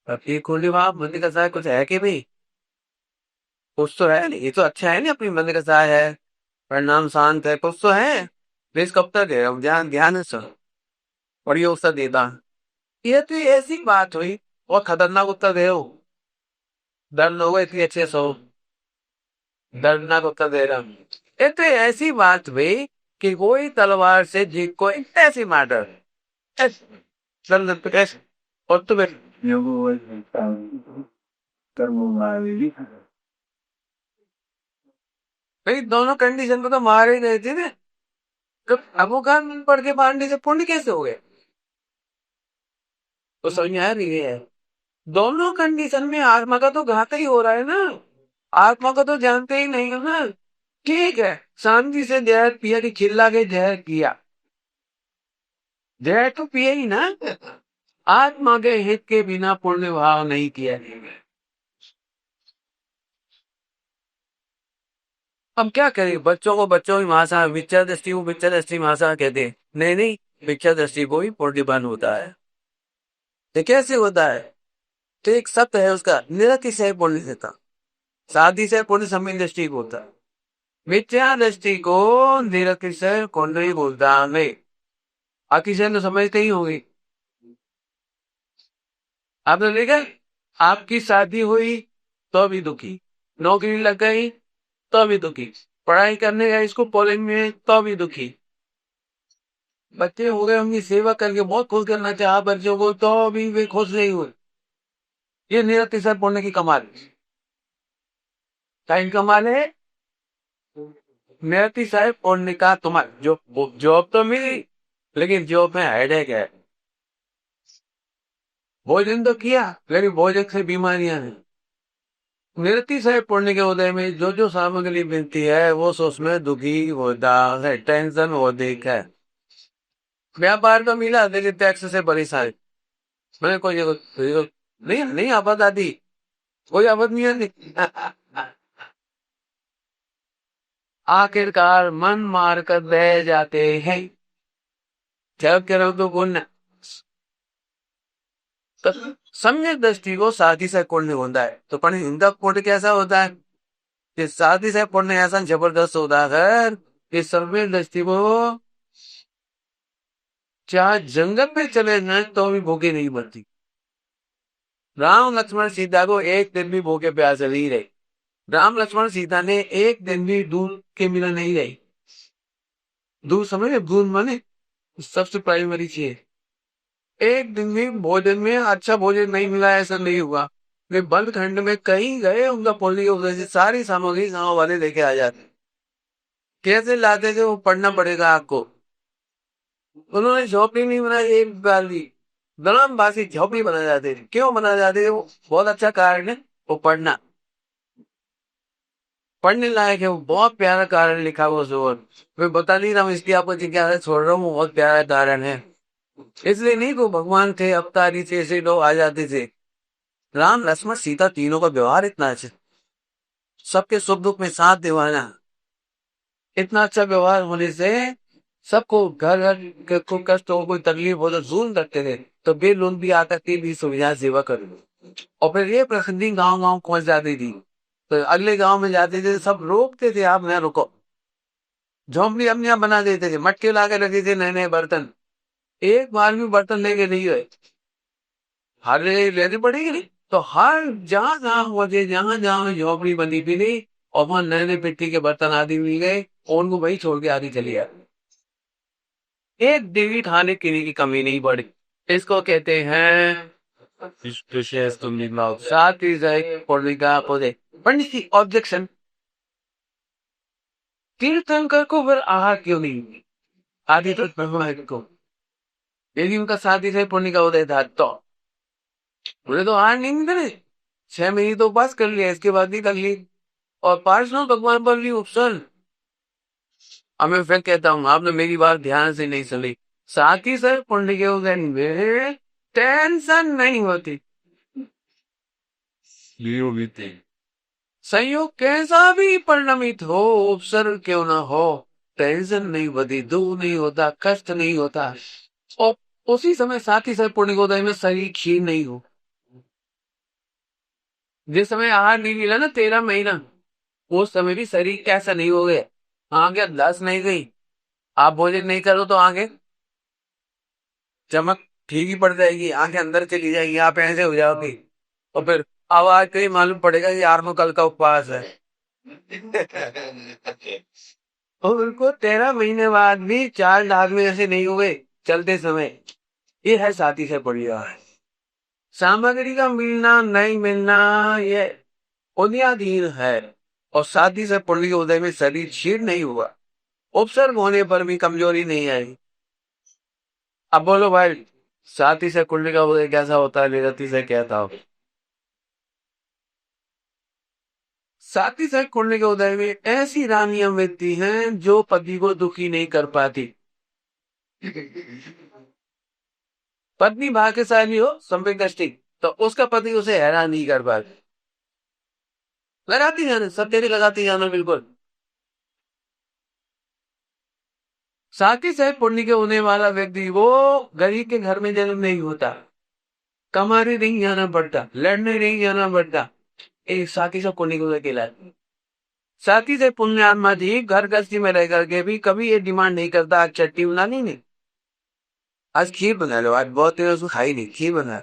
Speaker 1: अब ये खोले भाव मंदिर का सहाय कुछ है कि भाई, कुछ तो है नहीं, ये तो अच्छा है नहीं अपनी मंदिर का सहाय है, परिणाम शांत है, कुछ तो है। बेस कब तक है, अब ध्यान ध्यान है सर, और ये उत्तर देता। ये तो ऐसी बात हुई, और खतरनाक उत्तर दे हो, डर लोग इतनी अच्छे सो, दर्दनाक उत्तर दे रहा हूं। ये तो ऐसी बात हुई कि कोई तलवार से जीत को ऐसी मार डाल, ऐसे चल कैसे, और तुम्हें भाई दोनों कंडीशन को तो मार ही रहे थे ना। तो अबू खान पढ़ के मारने से पुण्य कैसे हो गए, तो समझ में आ रही है। दोनों कंडीशन में आत्मा का तो घात ही हो रहा है ना, आत्मा को तो जानते ही नहीं हो ना। ठीक है, शांति से जहर पिया कि खिल्ला के जहर किया, जहर तो पिए ही ना, आत्मा के हित के बिना पुण्य भाव नहीं किया। हम क्या करें, बच्चों को बच्चों की भाषा, विचार दृष्टि को विचार दृष्टि भाषा कहते हैं, नहीं नहीं, विचार दृष्टि को ही पुण्यवान होता है। ये कैसे होता है, तो एक शब्द है उसका, निरतिशय पुण्य देता, साधी से पुण्य समय दृष्टि को होता है, मिथ्या दृष्टि को निरतिशय को नहीं बोलता नहीं। अतिशय तो समझते ही होंगे, आपने देखा, आपकी शादी हुई तो भी दुखी, नौकरी लग गई तो भी दुखी, पढ़ाई करने गए इसको कॉलेज में तो भी दुखी, बच्चे हो गए उनकी सेवा करके बहुत खुश करना चाहा बच्चों को तो भी वे खुश नहीं हुए। ये निरतिशय पुण्य की कमाल, टाइम कमाल है। निरतिशय पुण्य का तुम्हारा जो जॉब तो मिली, लेकिन जॉब में हेडेक है, भोजन तो किया लेकिन भोजन से बीमारियां हैं। निरतिशय पुण्य के उदय में जो जो सामग्री मिलती है वो उसमें दुखी होता है, टेंशन हो देख है। व्यापार तो मिला लेकिन टैक्स से परेशान, मैंने नहीं नहीं आपद आदि, कोई आपद नहीं आती। आखिरकार मन मार कर बह जाते हैं, जब करो तो गुण। तो सम्यक दृष्टि को साथी से पुण्य होता है, तो पण हिंदा पुण्य कैसा होता है, कि साथी से पुण्य ऐसा जबरदस्त होता है कि सम्यक दृष्टि को चाहे जंगल में चले जाए तो भी भूखे नहीं मरती। राम लक्ष्मण सीता को एक दिन भी भूखे प्यासे नहीं रहे, राम लक्ष्मण सीता ने एक दिन भी दूध के बिना नहीं रही। दूध समझे, दूध माने सबसे प्राइमरी चीज, एक दिन भी भोजन में अच्छा भोजन नहीं मिला ऐसा नहीं हुआ। वे बंदखंड में कहीं गए, उनका पुण्य की वजह से सारी सामग्री गांव वाले लेके आ जाते। कैसे लाते थे, वो पढ़ना पड़ेगा आपको। उन्होंने झोपड़ी नहीं बनाई एक बार भी, ग्रामवासी झोपड़ी बना जाते थे, क्यों बना जाते थे, वो बहुत अच्छा कारण है, वो पढ़ना, पढ़ने लायक है, वो बहुत प्यारा कारण लिखा हुआ जोर। मैं बता नहीं रहा हूँ इसलिए आपको जिज्ञासा छोड़ रहा हूँ, बहुत प्यारा कारण है। इसलिए नहीं को भगवान थे, अवतारी थे, ऐसे लोग आ जाते थे। राम लक्ष्मण सीता तीनों का व्यवहार इतना अच्छा, सबके सुख दुख में साथ दिवाना, इतना अच्छा व्यवहार होने से सबको घर घर को कष्ट हो कोई तकलीफ हो तो जून करते थे, तो बेलून भी आता थी भी सुविधा सेवा कर। और फिर ये प्रसिद्धि गांव गांव पहुंच जाती थी, तो अगले गांव में जाते थे सब रोकते थे आप यहाँ रुको, झोंपड़ी अपने यहाँ बना देते थे, मटके ला के रखे थे नए नए बर्तन, एक बार भी बर्तन लेके नहीं गए, हर लेनी पड़ेगी नहीं, तो हर जहां जहां हुआ थे जहां जहां झोपड़ी बनी भी नहीं, और वहां नए नए मिट्टी के बर्तन आदि मिल गए, और उनको वही छोड़ के आदि चली गया, एक देवी खाने पीने की कमी नहीं पड़ी। इसको कहते हैं साथ ही पंडित की ऑब्जेक्शन, तीर्थंकर को फिर आहार क्यों नहीं हुई? आदि तो ब्रह्म को, यदि उनका साथी से पुण्य का उदय था तो उन्हें तो आहार नहीं करे, 6 महीने तो उपास कर लिया, इसके बाद नहीं कर ली, और पार्षण भगवान पर भी उपसन। अब मैं फिर कहता हूँ आपने मेरी बात ध्यान से नहीं सुनी, साथी से पुण्य के उदय में टेंशन नहीं होती, संयोग कैसा भी परिणमित हो, उपसर्ग क्यों ना हो, टेंशन नहीं होती, दुख नहीं होता, कष्ट नहीं होता, और उसी समय साथ ही साथ पुण्योदय में शरीर क्षीण नहीं हो। जिस समय आहार नहीं मिला ना 13 महीना, उस समय भी शरीर कैसा नहीं हो गया, आगे दस नहीं गई, आप भोजन नहीं करो तो आगे चमक ठीक ही पड़ जाएगी, आंखें अंदर चली जाएगी, आप ऐसे हो जाओगी, और फिर आवाज को ही मालूम पड़ेगा कि यार को कल का उपवास है। और उनको 13 महीने बाद भी 4 लाख में ऐसे नहीं हुए चलते समय, ये है साथी से बढ़िया है। सामग्री का मिलना नहीं मिलना ये बुनियादीन है, और साथी से पुण्य उदय में शरीर क्षीण नहीं हुआ, उपसर्ग होने पर भी कमजोरी नहीं आई। अब बोलो भाई, साथी से कुंडली का उदय कैसा होता है, निरति से क्या था? साथी से कुंडली के उदय में ऐसी रानियां मिलती हैं जो पति को दुखी नहीं कर पाती। पत्नी भाग्यशाली हो संवेदनशील, तो उसका पति उसे हैरान नहीं कर पाता, लगाती जाना सब तेरी लगाती जाना बिल्कुल। साथी से पुण्य के होने वाला व्यक्ति वो गरीब के घर में जन्म नहीं होता, कमाने नहीं जाना पड़ता, लड़ने नहीं जाना पड़ता, एक साथी से पुण्य को अकेला है। साथी से पुण्य आत्मा थी घर गृहस्थी में रह करके भी कभी ये डिमांड नहीं करता आज चट्टी बनानी नहीं, आज खीर बना लो, आज बहुत दिनों से खाई नहीं, खीर बना,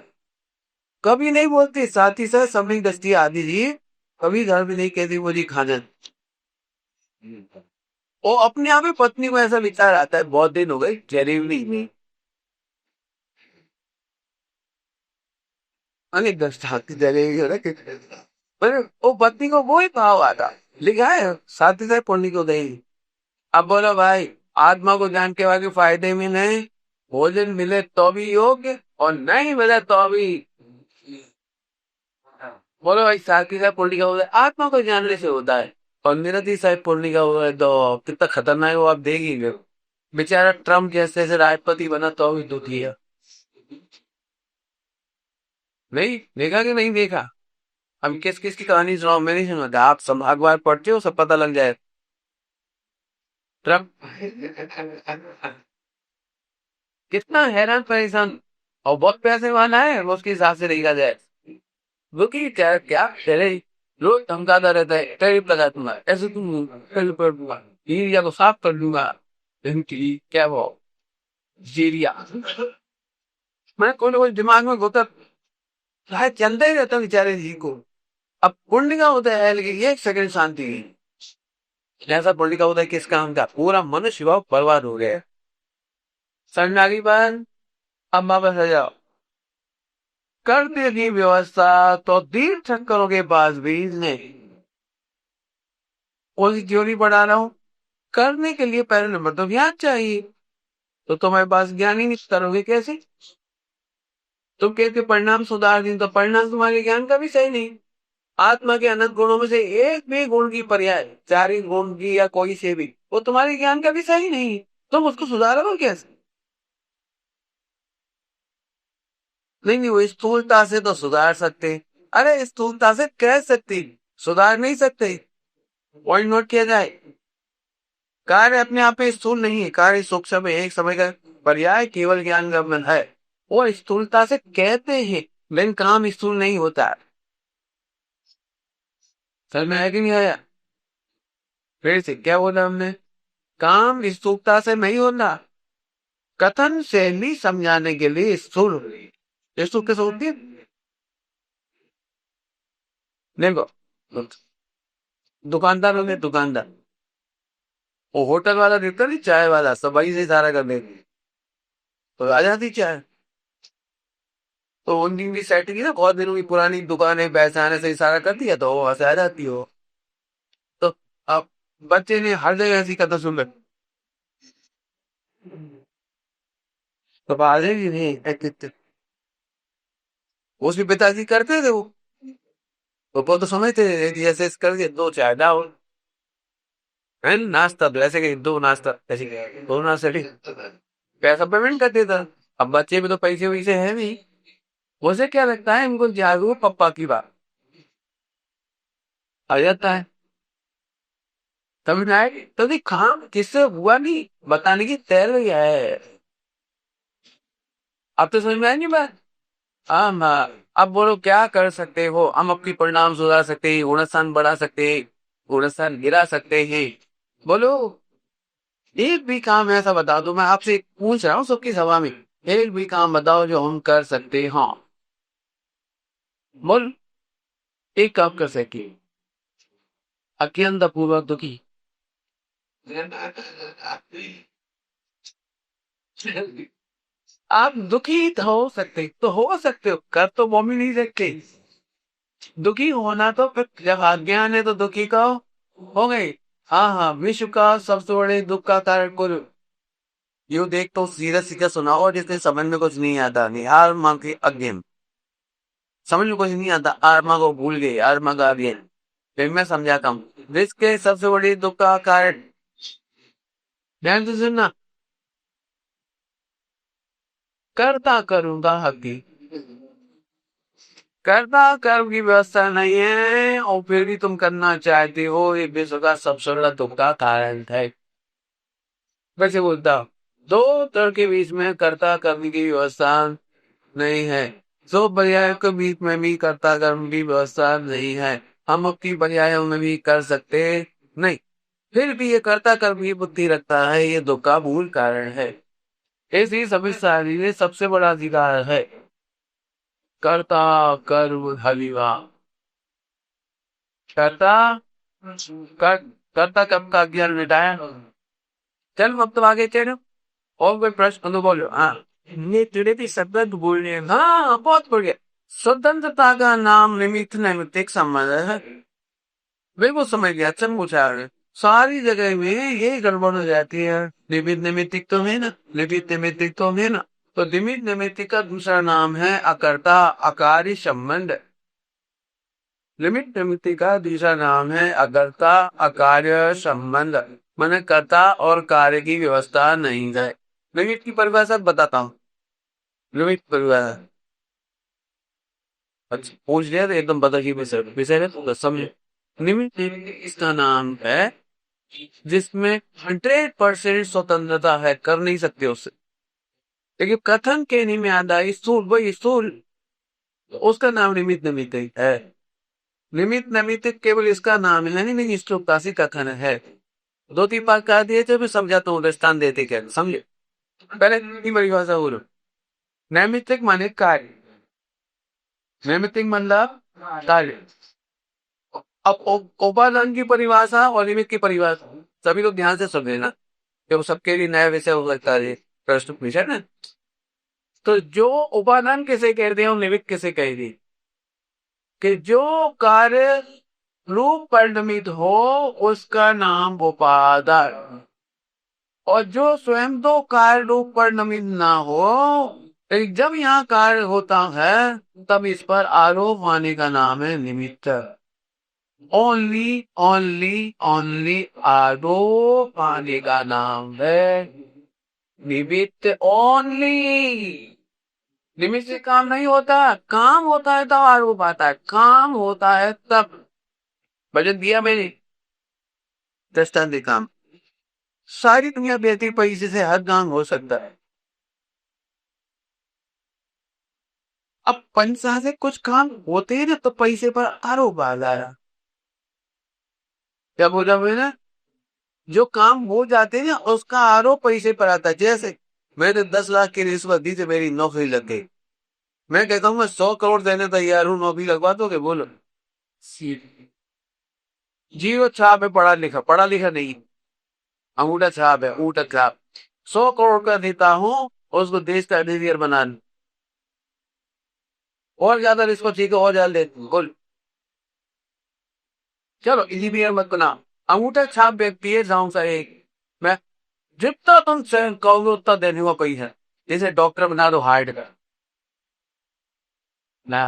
Speaker 1: कभी नहीं बोलती। साथी से समय गस्ती आदि जी कभी घर में नहीं कहती मुझे खाना, वो अपने आप ही पत्नी को ऐसा विचार आता है बहुत दिन हो गए जरी नहीं, अनेक दस्त हाथी जलेबी हो रहा, पर वो पत्नी को वो ही भाव आता, लिखा है साथी से पुण्य को दे। अब बोलो भाई, आत्मा को जान के आगे फायदे में नहीं, भोजन मिले तो भी योग्य और नहीं मिले तो भी, बोलो भाई साथी से पुण्य का उदय आत्मा को जानने से होता है, और निरति साहब पुण्य का उदय तो कितना खतरनाक है वो आप देखेंगे, बेचारा ट्रम्प जैसे ऐसे राष्ट्रपति बना तो भी दुखी है। नहीं देखा कि नहीं देखा? हम किस किस की कहानी सुनाओ, मैं नहीं सुनाता, आप सब अखबार पढ़ते हो सब पता लग जाए। ट्रम्प कितना हैरान परेशान, और बहुत पैसे वाला है वो उसके हिसाब से देखा जाए, वो की क्या क्या तेरे रोज धमकाता रहता है, टैरिफ लगा दूंगा, ऐसे तुम कर दूंगा, एरिया को साफ कर दूंगा, धमकी क्या वो जीरिया, मैं कोई दिमाग में घुसा शायद चलता ही रहता बेचारे जी को। अब पुण्य का होता है लेकिन ये एक सेकंड शांति नहीं, ऐसा पुण्य का होता है किस काम का, पूरा मनुष्य भाव बर्बाद हो गया। शरणागी बात, अब वापस आ जाओ, करते थी व्यवस्था तो तीर्थंकरों के पास भी नहीं, कोई थ्योरी बढ़ा रहा हूं, करने के लिए पहले नंबर तो ज्ञान चाहिए, तो तुम्हारे पास ज्ञान ही नहीं करोगे कैसे? तुम कहते परिणाम सुधार दिन, तो परिणाम तुम्हारे ज्ञान का भी सही नहीं, आत्मा के अनंत गुणों में से एक भी गुण की पर्याय चार ही गुण की या कोई से भी वो तुम्हारे ज्ञान का भी सही नहीं, तुम उसको सुधारोगे कैसे? नहीं नहीं वो स्थूलता से तो सुधार सकते, अरे स्थूलता से कह सकती, सुधार नहीं सकते। पॉइंट नोट किया जाए। कार्य अपने आप में स्थूल नहीं है, कार्य सूक्ष्म है, एक समय का पर्याय केवल ज्ञान गमन है। वो स्थूलता से कहते हैं, लेकिन काम स्थूल नहीं होता। सर में है कि नहीं आया? फिर से क्या बोला हमने? काम स्थूलता से नहीं होता। कथन शैली समझाने के लिए स्थूल, स्थूल कैसे होती है? देखो, दुकानदार हो गए, दुकानदार, वो होटल वाला देता नहीं, चाय वाला सब वही से इशारा कर देते, तो आ जाती चाय। तो उनकी भी सेट की ना, बहुत दिनों की पुरानी दुकान है, पैसे आने से इशारा कर दिया तो वो वहां से आ जाती हो। तो अब बच्चे ने हर जगह ऐसी कथा सुन रखी, तो आ जाएगी नहीं उसके पिताजी करते थे वो तो समझते थे कि ऐसे ऐसे करके दो चाय डाल, है ना, नाश्ता तो ऐसे कि दो नाश्ता ऐसे दो नाश्ता ठीक, पैसा पेमेंट कर देता। अब बच्चे भी तो पैसे वैसे है नहीं। मुझे क्या लगता है इनको जागरूक पप्पा की बात आ जाता है, तभी ना आए तभी काम किससे हुआ नहीं बताने की तैयारी है। अब तो समझ में आई नहीं बात। हाँ, अब बोलो क्या कर सकते हो? हम अपनी परिणाम सुधार सकते हैं, गुणस्थान बढ़ा सकते हैं, गुणस्थान गिरा सकते हैं। बोलो, एक भी काम ऐसा बता दो, मैं आपसे पूछ रहा हूँ सबकी सभा में, एक भी काम बताओ जो हम कर सकते हैं। हाँ, बोल, एक काम कर सके, अत्यंत पूर्वक दुखी। आप दुखी तो हो सकते हो, कर तो वो भी नहीं सकते। दुखी होना तो फिर जब अज्ञान है तो दुखी का हो गई। हाँ हाँ, विश्व का सबसे बड़े दुख का कारण कुल, यू देख तो सीधा सीधा सुनाओ जिसने समझ में कुछ नहीं आता, नहीं आर माँ के अज्ञान, समझ में कुछ नहीं आता, आत्मा को भूल गई, आत्मा का अज्ञान। फिर मैं समझाता हूँ, विश्व के सबसे बड़ी दुख का कारण, ध्यान से सुनना, करता करूंगा हकी, करता कर्म की व्यवस्था नहीं है और फिर भी तुम करना चाहते हो, ये विश्व का सबसे बड़ा दुख का कारण है। वैसे बोलता हूं, दो तरह के बीच में कर्ता कर्म की व्यवस्था नहीं है, दो पर्यायों के बीच में भी कर्ता कर्म की व्यवस्था नहीं है। हम अपनी पर्यायों में भी कर सकते नहीं, फिर भी ये कर्ता कर्म की बुद्धि रखता है, ये दुख का मूल कारण है। ऐसी समझदारी में सबसे बड़ा अधिकार है, कर्ता कर्म हविवा। कर्ता कर, कर्ता कर्म का ज्ञान मिटाया। चलो अब तो आगे चलो, और कोई प्रश्न तो बोलो। हाँ, नेतृत्व भी शब्द बोलने, हाँ बहुत बढ़िया। स्वतंत्रता का नाम निमित्त नैमित्तिक संबंध है। बिल्कुल समझ गया, अच्छा पूछा आपने। सारी जगह में ये गड़बड़ हो जाती है, निमित्त नैमित्तिक तो है ना, निमित्त नैमित्तिक तो है ना, तो निमित्त नैमित्तिक का दूसरा नाम है अकर्ता अकारी संबंध। निमित्त नैमित्तिक का दूसरा नाम है अकर्ता अकार्य संबंध, मैंने कर्ता और कार्य की व्यवस्था नहीं है। निमित्त की परिभाषा बताता हूँ। निमित्त परिभाषा, अच्छा पूछ लिया तो एकदम बदल ही विषय विषय है तो समझे। निमित्त इसका नाम है जिसमें 100% स्वतंत्रता है, कर नहीं सकते उससे। लेकिन कथन के नहीं में आता स्थूल, वही स्थूल, उसका नाम निमित्त निमित्त है। निमित्त निमित्त केवल इसका नाम है, नहीं स्थूलता से कथन है। दो तीन बार कह दिए तो मैं समझाता हूँ, दृष्टान देते क्या समझे। पहले की परिभाषा बोलो। नैमित्तिक माने कार्य, नैमित्तिक मतलब कार्य। अब उपादान की परिभाषा और निमित्त की परिभाषा सभी लोग ध्यान से सुन लेना, क्योंकि सबके लिए नया विषय हो सकता है, प्रश्न पूछा ना। तो जो उपादान किसे कहते हैं और निमित्त किसे कहते हैं, कि जो कार्य रूप परिणमित हो उसका नाम उपादान, और जो स्वयं तो कार्य रूप परिणमित ना हो, लेकिन जब यहाँ कार्य होता है तब इस पर आरोप आने का नाम है निमित्त। ओनली ओनली ओनली आरोप आने का नाम है निमित्त ओनली। लिमिट से काम नहीं होता, काम होता है तब आरोप आता है, काम होता है तब। बजट दिया मैंने, दृष्टांत दे काम। सारी दुनिया बेहतरी पैसे से हर काम हो सकता है। अब पैसा से कुछ काम होते हैं ना तो पैसे पर आरोप आ रहा। क्या बोला मैंने? जो काम हो जाते हैं ना उसका आरोप पैसे पर आता है। जैसे मैंने 10 लाख की रिश्वत दी तो मेरी नौकरी लग गई। मैं कहता हूँ मैं 100 करोड़ देने तैयार हूँ, नौकरी लगवा दोगे? बोलो। जीरो छाप है, पढ़ा लिखा नहीं, अंगूठा छाप है, ऊँटा छाप। 100 करोड़ का देता हूँ उसको देश का इंजीनियर बना दूं। और ज्यादा रिश्वत ठीक है, और ज्यादा दे दूं, बोल। चलो इंजीनियर मत बना, अंगूठा छाप व्यक्ति है जाऊं सा एक। मैं जितना तुम कहोगे उतना देने को पैसा। जैसे डॉक्टर बना दो हार्ट का ना।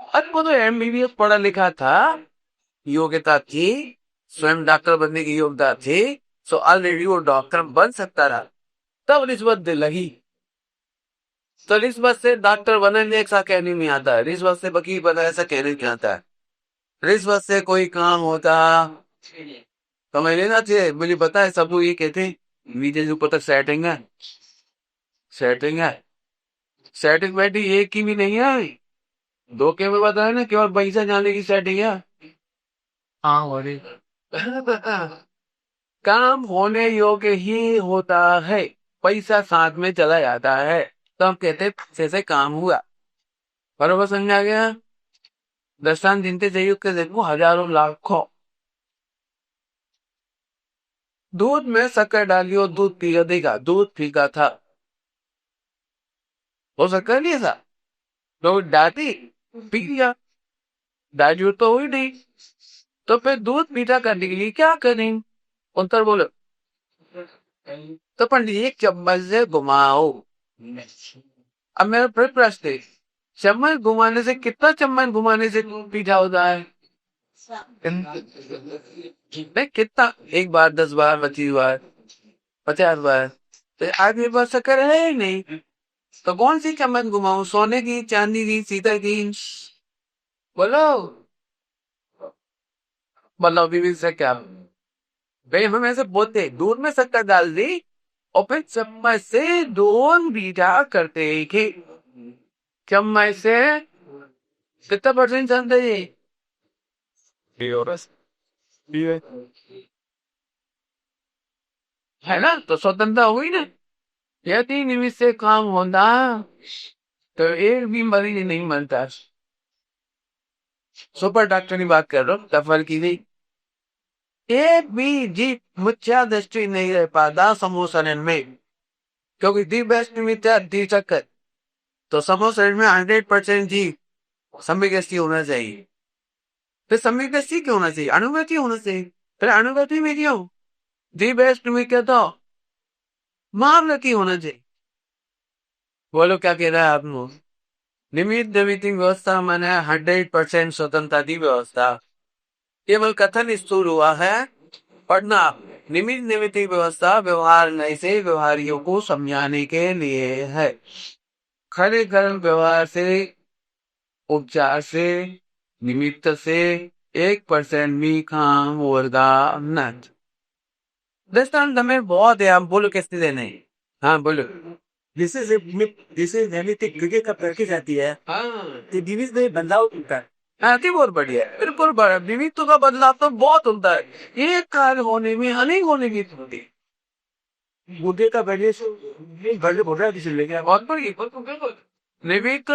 Speaker 1: अरे वो तो एमबीबीएस पढ़ा लिखा था, योग्यता थी, स्वयं डॉक्टर बनने की योग्यता थी, सो ऑलरेडी वो डॉक्टर बन सकता था। तब रिश्वत दे लगी। तो रिश्वत से डॉक्टर बनने ऐसा कहने नहीं आता है, रिश्वत से वकील बना ऐसा कहने नहीं आता है। रिश्वत से कोई काम होता समझ लेना चाहिए। मुझे पता है सब लोग ये कहते हैं विजय जी पता सेटिंग है, सेटिंग है। सेटिंग बैटिंग एक की भी नहीं है। धोखे में बताया ना, केवल पैसा जाने की सेटिंग है। हाँ हो रही। काम होने योग्य ही होता है, पैसा साथ में चला जाता है। तो हम कहते हैं पैसे से काम हुआ। बरोबर समझा गया? दृष्टांत गिनते जाइए के देखो, हजारों लाखों। दूध में शक्कर डालियो, दूध पीगा देगा, दूध फीका था। हो शक्कर नहीं था, लोग डाटी पी लिया, डाइल्यूट तो हुई नहीं। तो फिर दूध मीठा करने के लिए क्या करें? उत्तर बोलो। तो पंडित जी 1 चम्मच से घुमाओ। अब मेरा फिर प्रश्न है, चम्मच घुमाने से कितना चम्मच घुमाने से दूध मीठा होता है? नहीं कितना, 1 बार, 10 बार, 25 बार, 50 बार? तो आज मेरे पास शक्कर है ही नहीं, तो कौन सी चम्मच घुमाऊं, सोने की, चांदी की, सीता की? बोलो। मतलब अभी से क्या भाई, हम ऐसे बोलते दूध में शक्कर डाल दी और फिर चम्मच से दूध मीठा करते कि चम्मच से कितना परसेंट जानते जी? है ना, तो स्वतंत्रता हुई ना। यदि निमित्त से काम होता तो एक भी मरीज नहीं मरता। सुपर डॉक्टर की बात कर रहा हूँ, दफर की नहीं। एक भी जीव मिथ्या दृष्टि नहीं रह पाता समोसन में, क्योंकि दी बेस्ट मिथ्या दी चक्कर। तो समोसन में 100% जी सम्यक होना चाहिए। फिर सम्यक क्यों होना चाहिए? अनुभूति होना चाहिए। फिर अनुभूति में क्यों दी बेस्ट में क्या था, मामला की होना चाहिए। बोलो क्या कह रहा है आप लोग? निमित्त निमित्त व्यवस्था मैंने 100% स्वतंत्रता दी व्यवस्था। केवल कथन स्थूल हुआ है, पढ़ना। निमित्त निमित्त व्यवस्था व्यवहार नहीं से व्यवहारियों को समझाने के लिए है। खड़े गर्म व्यवहार से, उपचार से, निमित्त से 1% भी काम होगा नत। दृष्टांत हमें बहुत है, हम बोलो कैसे देने। हाँ बोलो। जिससे जिसे नैमित्तिक क्रिकेट का प्रैक्टिस आती है, हाँ तो दिविज में बदलाव होता है। हाँ थी बहुत बढ़िया है, बिल्कुल बढ़िया। विविधता का बदलाव तो बहुत होता है, एक कार्य होने में अनेक होने की होती है। बुद्धि का वैल्यूएशन घर बोल रहा है किसी लेके बहुत बढ़िया, बिल्कुल। निविक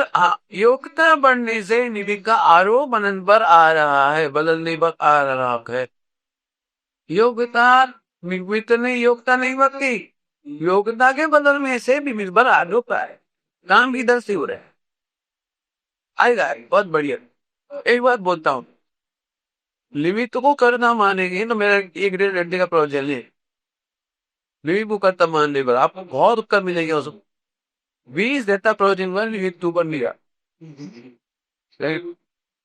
Speaker 1: योग्यता बढ़ने से निविक का आरोप बनन पर आ रहा है, बदलने पर आ रहा है। योग्यता निविक ने योग्यता नहीं बढ़ती, योग्यता के बदलने से निविक पर आरोप है। काम किधर से हो रहा है? आएगा, बहुत बढ़िया। एक बात बोलता हूँ, लिमिट को करना मानेंगे तो मेरा 1 डेढ़ घंटे का प्रोजेक्ट है। लिमिट को करता मानने पर आपको बहुत उत्तर मिलेगा उसको। 20 देता प्रोजेक्ट पर लिमिट तू बन लिया।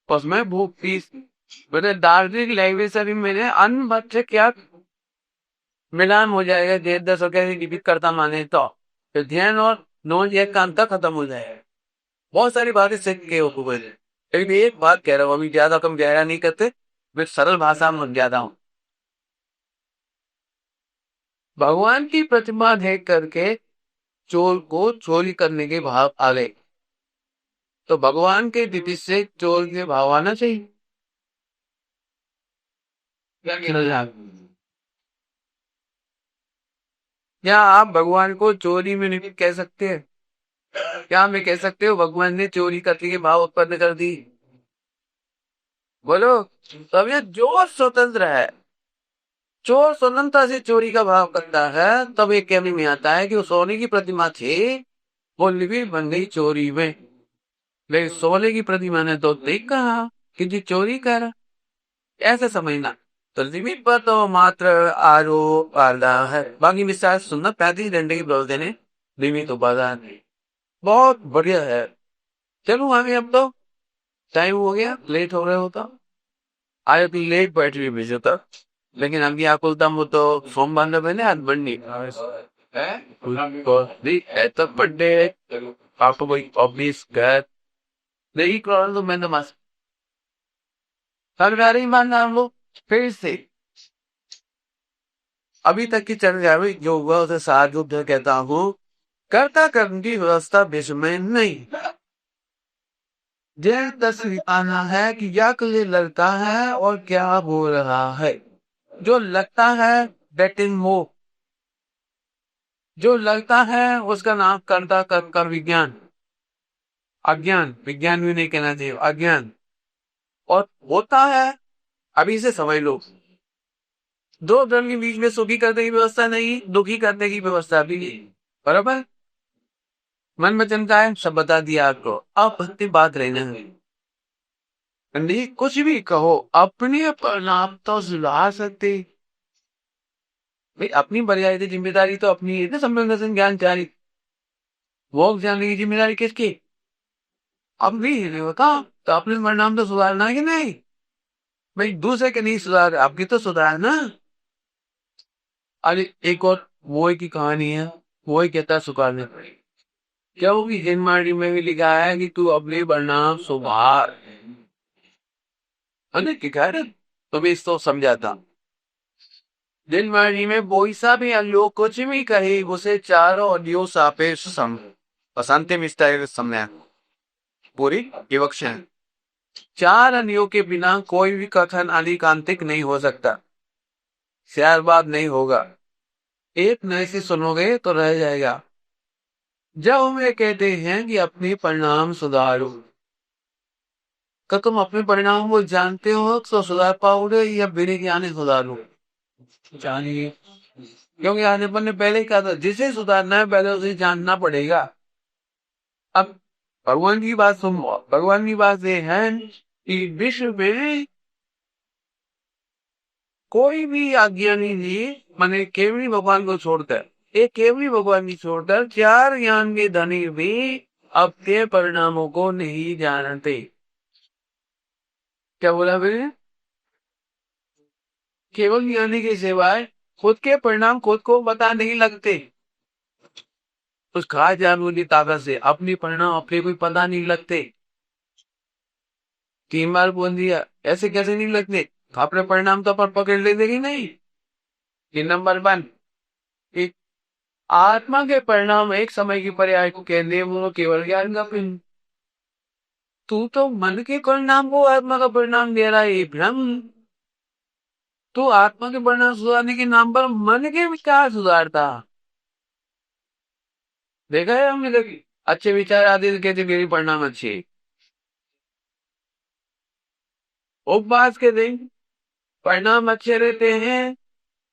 Speaker 1: बस मैं भूख 30 मैंने दार्जिलिंग लैंग्वेज से भी मैंने अन बच्चे क्या मिलान हो जाएगा, 10 10 हो गया लिमिट करता माने तो। फिर ध्यान और नॉन ये काम तक खत्म हो जाए। बहुत सारी बातें सीख के ऊपर, लेकिन एक बात कह रहा हूँ, अभी ज्यादा कम गहरा नहीं करते, मैं सरल भाषा में समझाता हूँ। भगवान की प्रतिमा देख करके चोर को चोरी करने के भाव आ गए, तो भगवान के दृष्टि से चोर के भाव आना चाहिए। क्या कहना चाहते? क्या आप भगवान को चोरी में नहीं कह सकते हैं? क्या मैं कह सकते हो भगवान ने चोरी करने के भाव उत्पन्न कर दी? बोलो। तब ये जो स्वतंत्र है, चोर स्वतंत्रता से चोरी का भाव करता है, तब ये कहने में आता है कि वो सोने की प्रतिमा थी, वो लिपि बन गई चोरी में। लेकिन सोने की प्रतिमा ने तो देख कहा कि जी चोरी कर, ऐसे समझना। तो लिमिट पर तो मात्र आरोप आधा है, बाकी विस्तार सुनना। 35 घंटे की बोलते ने लिमिट तो बाजार नहीं। बहुत बढ़िया है। चलो आगे, अब तो टाइम हो गया, लेट हो रहे होता। आज अपनी लेट बैटरी भेजो था, लेकिन अभी आपको वो तो सोमवार ने मैंने आज बढ़नी है तो बर्थडे आपको कोई ऑब्वियस कर नहीं कर, तो मैंने मस्त सरकारी मानना हम लोग फिर से अभी तक की चर्चा में जो हुआ उसे सार रूप में कहता हूँ। कर्ता कर्म की व्यवस्था विश्व में नहीं। यह तस्वीर आना है कि क्या के लगता है और क्या हो रहा है। जो लगता है बेटिंग हो, जो लगता है उसका नाम कर्ता कर्म का विज्ञान, अज्ञान, विज्ञान भी नहीं कहना चाहिए, अज्ञान। और होता है, अभी से समझ लो, दो धर्म के बीच में सुखी करने की व्यवस्था नहीं, दुखी करने की व्यवस्था भी नहीं। बराबर। मन में चलता है, सब बता दिया आपको। अब भक्ति बात रहना है, नहीं कुछ भी कहो, अपने परिणाम तो सुधार सकते। भाई अपनी बरियारी जिम्मेदारी तो अपनी है ना, संवेदनशील ज्ञान जारी वो जानने की जिम्मेदारी किसकी? अपनी है होता। तो अपने परिणाम तो सुधारना है कि नहीं? भाई दूसरे के नहीं सुधार, आपकी तो सुधार ना। अरे एक और वो की कहानी है, वो ही कहता है सुधारने पड़ेगी। क्या वो भी हिंदमार्डी में भी लिखा है कि तू अपने परिणाम सुधार। अरे क्या है, तो मैं इसको समझाता। हिंदमार्डी में वही सा भी लोग कुछ भी कहे उसे चारों अडियो सापेक्ष सम अशांति मिस्टर समय पूरी विवक्षण। चार अनियों के बिना कोई भी कथन आधिकांतिक नहीं हो सकता, शायरबाद नहीं होगा। एक नए से सुनोगे तो रह जाएगा। जब हमें कहते हैं कि अपने परिणाम सुधारो, क्या तुम अपने परिणाम को जानते हो तो सुधार पाओगे या बिना ज्ञाने सुधारो? जानिए, क्योंकि आने पर ने पहले ही कहा था जिसे सुधारना है पहले उसे जानना पड़ेगा। अब भगवान की बात सुनो, भगवान की बात ये है कि विश्व में कोई भी अज्ञानी जी माने केवली भगवान को छोड़कर, एक केवली भगवान की छोड़कर चार ज्ञान के धनी भी अपने परिणामों को नहीं जानते। क्या बोला फिर? केवल ज्ञानी के सिवाय खुद के परिणाम खुद को पता नहीं लगते। उस खास जानवर की ताकत से अपनी परिणाम अपने को पता नहीं लगते। 3 बार बोल दिया, ऐसे कैसे नहीं लगते? अपने परिणाम तो पर पकड़ लेते कि नहीं। ये नंबर 1। एक आत्मा के परिणाम एक समय की पर्याय को कहते, वो केवल ज्ञान का पिंड। तू तो मन के परिणाम को आत्मा का परिणाम दे रहा है, ये भ्रम। तू आत्मा के परिणाम सुधारने के नाम पर मन के विचार सुधारता। देखा है हमने कभी? अच्छे विचार आते तो कहते मेरी परिणाम अच्छे। उपवास के दिन परिणाम अच्छे रहते हैं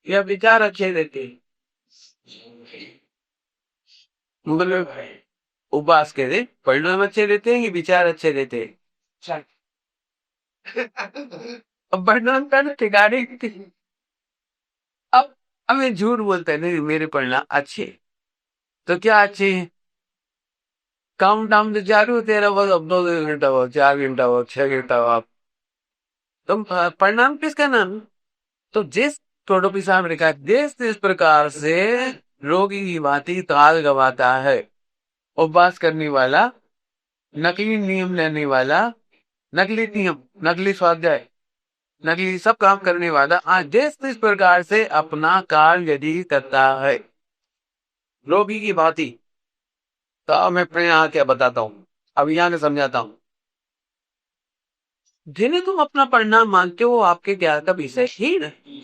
Speaker 1: या विचार अच्छे रहते हैं? मतलब उपवास के दिन परिणाम अच्छे रहते हैं कि विचार अच्छे रहते हैं? अब परिणाम का ठिकाने। अब हमें झूठ बोलते हैं नहीं मेरे परिणाम अच्छे, तो क्या अच्छे हैं? काउंट डाउन तो चालू होते रहा, बस अब 2 घंटा हुआ, 4 घंटा हुआ, 6 घंटा हुआ। तुम परिणाम किसका नाम? तो जिस टोटोपी साहब ने कहा जिस प्रकार से रोगी की भांति ताल गवाता है, उपवास करने वाला, नकली नियम लेने वाला, नकली नियम, नकली स्वाध्याय, नकली सब काम करने वाला आज जिस प्रकार से अपना कार्य यदि करता है रोगी की भांति। तो अब मैं अपने यहाँ क्या बताता हूँ, अब यहाँ से समझाता हूँ। जिन्हें तुम अपना परिणाम मानते हो आपके ज्ञान का विषय ही नहीं,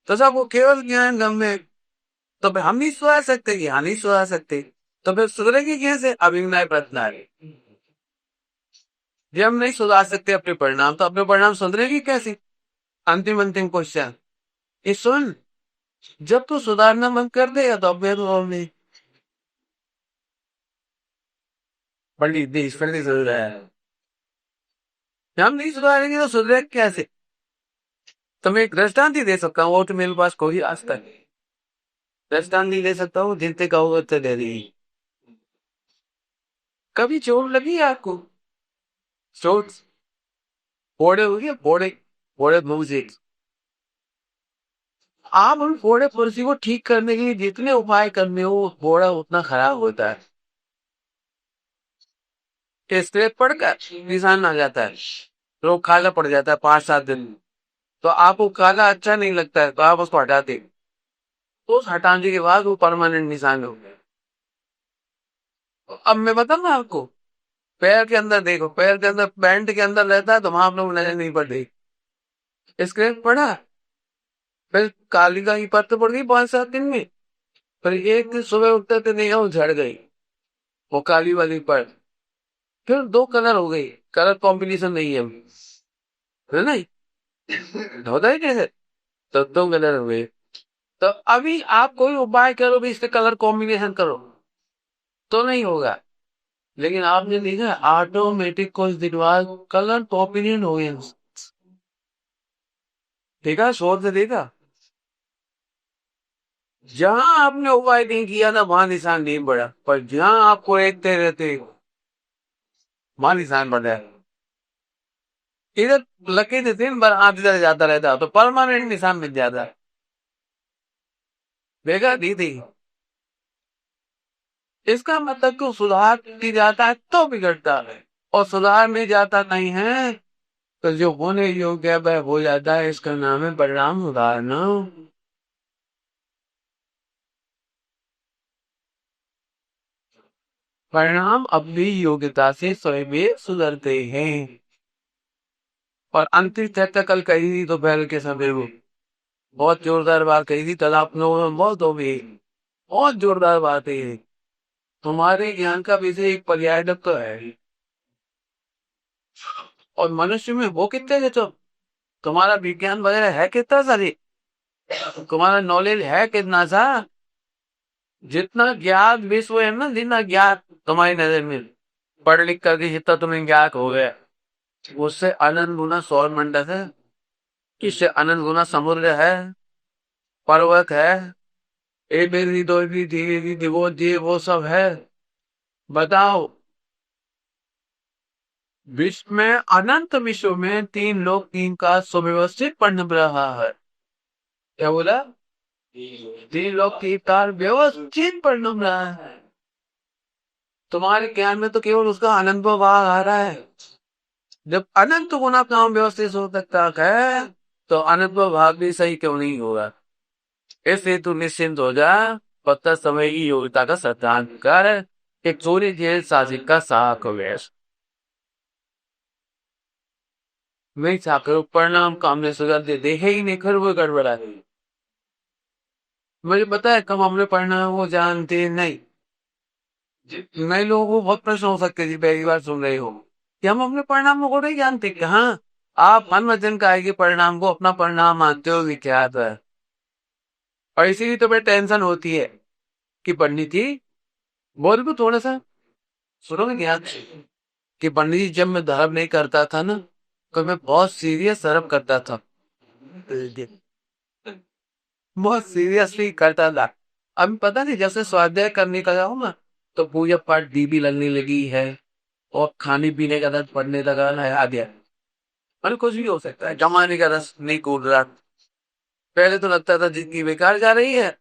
Speaker 1: तो सब वो केवल ज्ञान गम में। तो फिर हम नहीं सुधार सकते, यहाँ नहीं सुधार सकते, तो फिर सुधरेगी कैसे? अभिनय प्रत्याय। जब हम नहीं सुधार सकते अपने परिणाम, तो अपने परिणाम सुधरेगी कैसे? अंतिम अंतिम क्वेश्चन ये सुन, जब तू सुधारना मन कर देगा तो अब नहीं पंडित देश पंडित सुधर रहा है। हम नहीं सुधारेंगे तो सुधरे कैसे? तो मैं एक दृष्टांत ही दे सकता हूँ, वो तो मेरे पास कोई आज तक दृष्टांत नहीं दे सकता हूँ, जिनसे कहो तो दे दी। कभी चोट लगी आपको? चोट फोड़े हो गए, फोड़े फोड़े मुझे। आप उन फोड़े पुर्जी को ठीक करने के लिए जितने उपाय करने हो फोड़ा उतना खराब होता है। स्क्रेच पड़कर निशान आ जाता है, रोग काला पड़ जाता है 5-7 दिन। तो आपको काला अच्छा नहीं लगता है तो आप उसको हटाते, तो उस हटाने के बाद वो परमानेंट निशान हो गया। अब मैं बताऊंगा आपको, पैर के अंदर देखो, पैर के अंदर पैंट के अंदर रहता है तो वहां आप लोग नजर नहीं पड़ती। स्क्रेच पड़ा, फिर काली का ही पत्त पड़ गई 5-7 दिन में, फिर एक दिन सुबह उठते थे नहीं वो झड़ गई वो काली वाली पर, फिर 2 कलर हो गई, कलर कॉम्बिनेशन नहीं है नहीं होता है कैसे? तो 2 कलर हुए। तो अभी आप कोई उपाय करो भी इसके कलर कॉम्बिनेशन करो तो नहीं होगा, लेकिन आपने देखा ऑटोमेटिक कुछ दिन बाद कलर कॉम्बिनेशन हो गए। देखा, शोर से देखा, जहां आपने उपाय नहीं किया था वहां निशान नहीं पड़ा, पर जहां आपको देखते रहते वहां निशान पड़ जाए। इधर लकी थे दिन भर हाथ इधर जाता रहता तो परमानेंट निशान मिल जाता। देखा दी थी, इसका मतलब क्यों सुधार की जाता है तो बिगड़ता है, और सुधार में जाता नहीं है तो जो होने योग्य है वह हो जाता है। इसका नाम है परिणाम सुधारना। परिणाम अपनी योग्यता से स्वयं में सुधरते हैं। और अंतिम चर्चा कल कही थी दोपहर के समय वो बहुत जोरदार बात कही थी, कल आप लोगों में बहुत हो गई, बहुत जोरदार बात है। तुम्हारे ज्ञान का विषय एक पर्यायक तो है, और मनुष्य में वो कितने थे तुम्हारा विज्ञान वगैरह है कितना सारी, तुम्हारा नॉलेज है कितना सा? जितना ज्ञात विश्व है ना, जितना ज्ञात तुम्हारी नजर में पढ़ लिख करके जितना तुम्हें ज्ञात हो गया, उससे अनंत गुना सौर मंडल है, इससे अनंत गुना समुद्र है, पर्वत है, ए मेरी दो भी दी वो सब है। बताओ, विश्व में अनंत विश्व में 3 लोक 3 का सुव्यवस्थित पढ़ रहा है। क्या बोला? 3 लोक 3 का व्यवस्थित पढ़ रहा है। तुम्हारे ज्ञान में तो केवल उसका अनंत भाग आ रहा है। जब अनंत गुना काम व्यवस्थित हो सकता है तो अनंत भाग भी सही क्यों नहीं होगा? इसलिए तू निश्चिंत हो जा, पत्ता समय की योग्यता का सिद्धांत कर, एक चोरी जेल साजिश का साख वेश नहीं चाकर परिणाम काम ने सुधार दे दे ही नहीं, खर वो गड़बड़ा है। मुझे पता है कम हमने परिणाम को जानते नहीं। नए लोगों को बहुत प्रश्न हो सकते जी, पहली बार सुन रहे हो कि हम अपने परिणामों को नहीं जानते। कहाँ आप मन वचन का आएगी परिणाम को अपना परिणाम मानते हो विख्यात है, और इसीलिए तो बड़ी टेंशन होती है कि पंडित जी बोल को थोड़ा सा सुनो क्या, कि पंडित जी जब मैं धर्म नहीं करता था ना तो मैं बहुत सीरियस धर्म करता था, बहुत सीरियसली करता था। अब पता नहीं जैसे स्वाध्याय करने का जाऊँ ना तो पूजा पाठ डीबी लगने लगी है, और खाने पीने का रस पड़ने लगा है आ गया। मतलब कुछ भी हो सकता है, जमाने का रस नहीं कूद रहा। पहले तो लगता था जिंदगी बेकार जा रही है,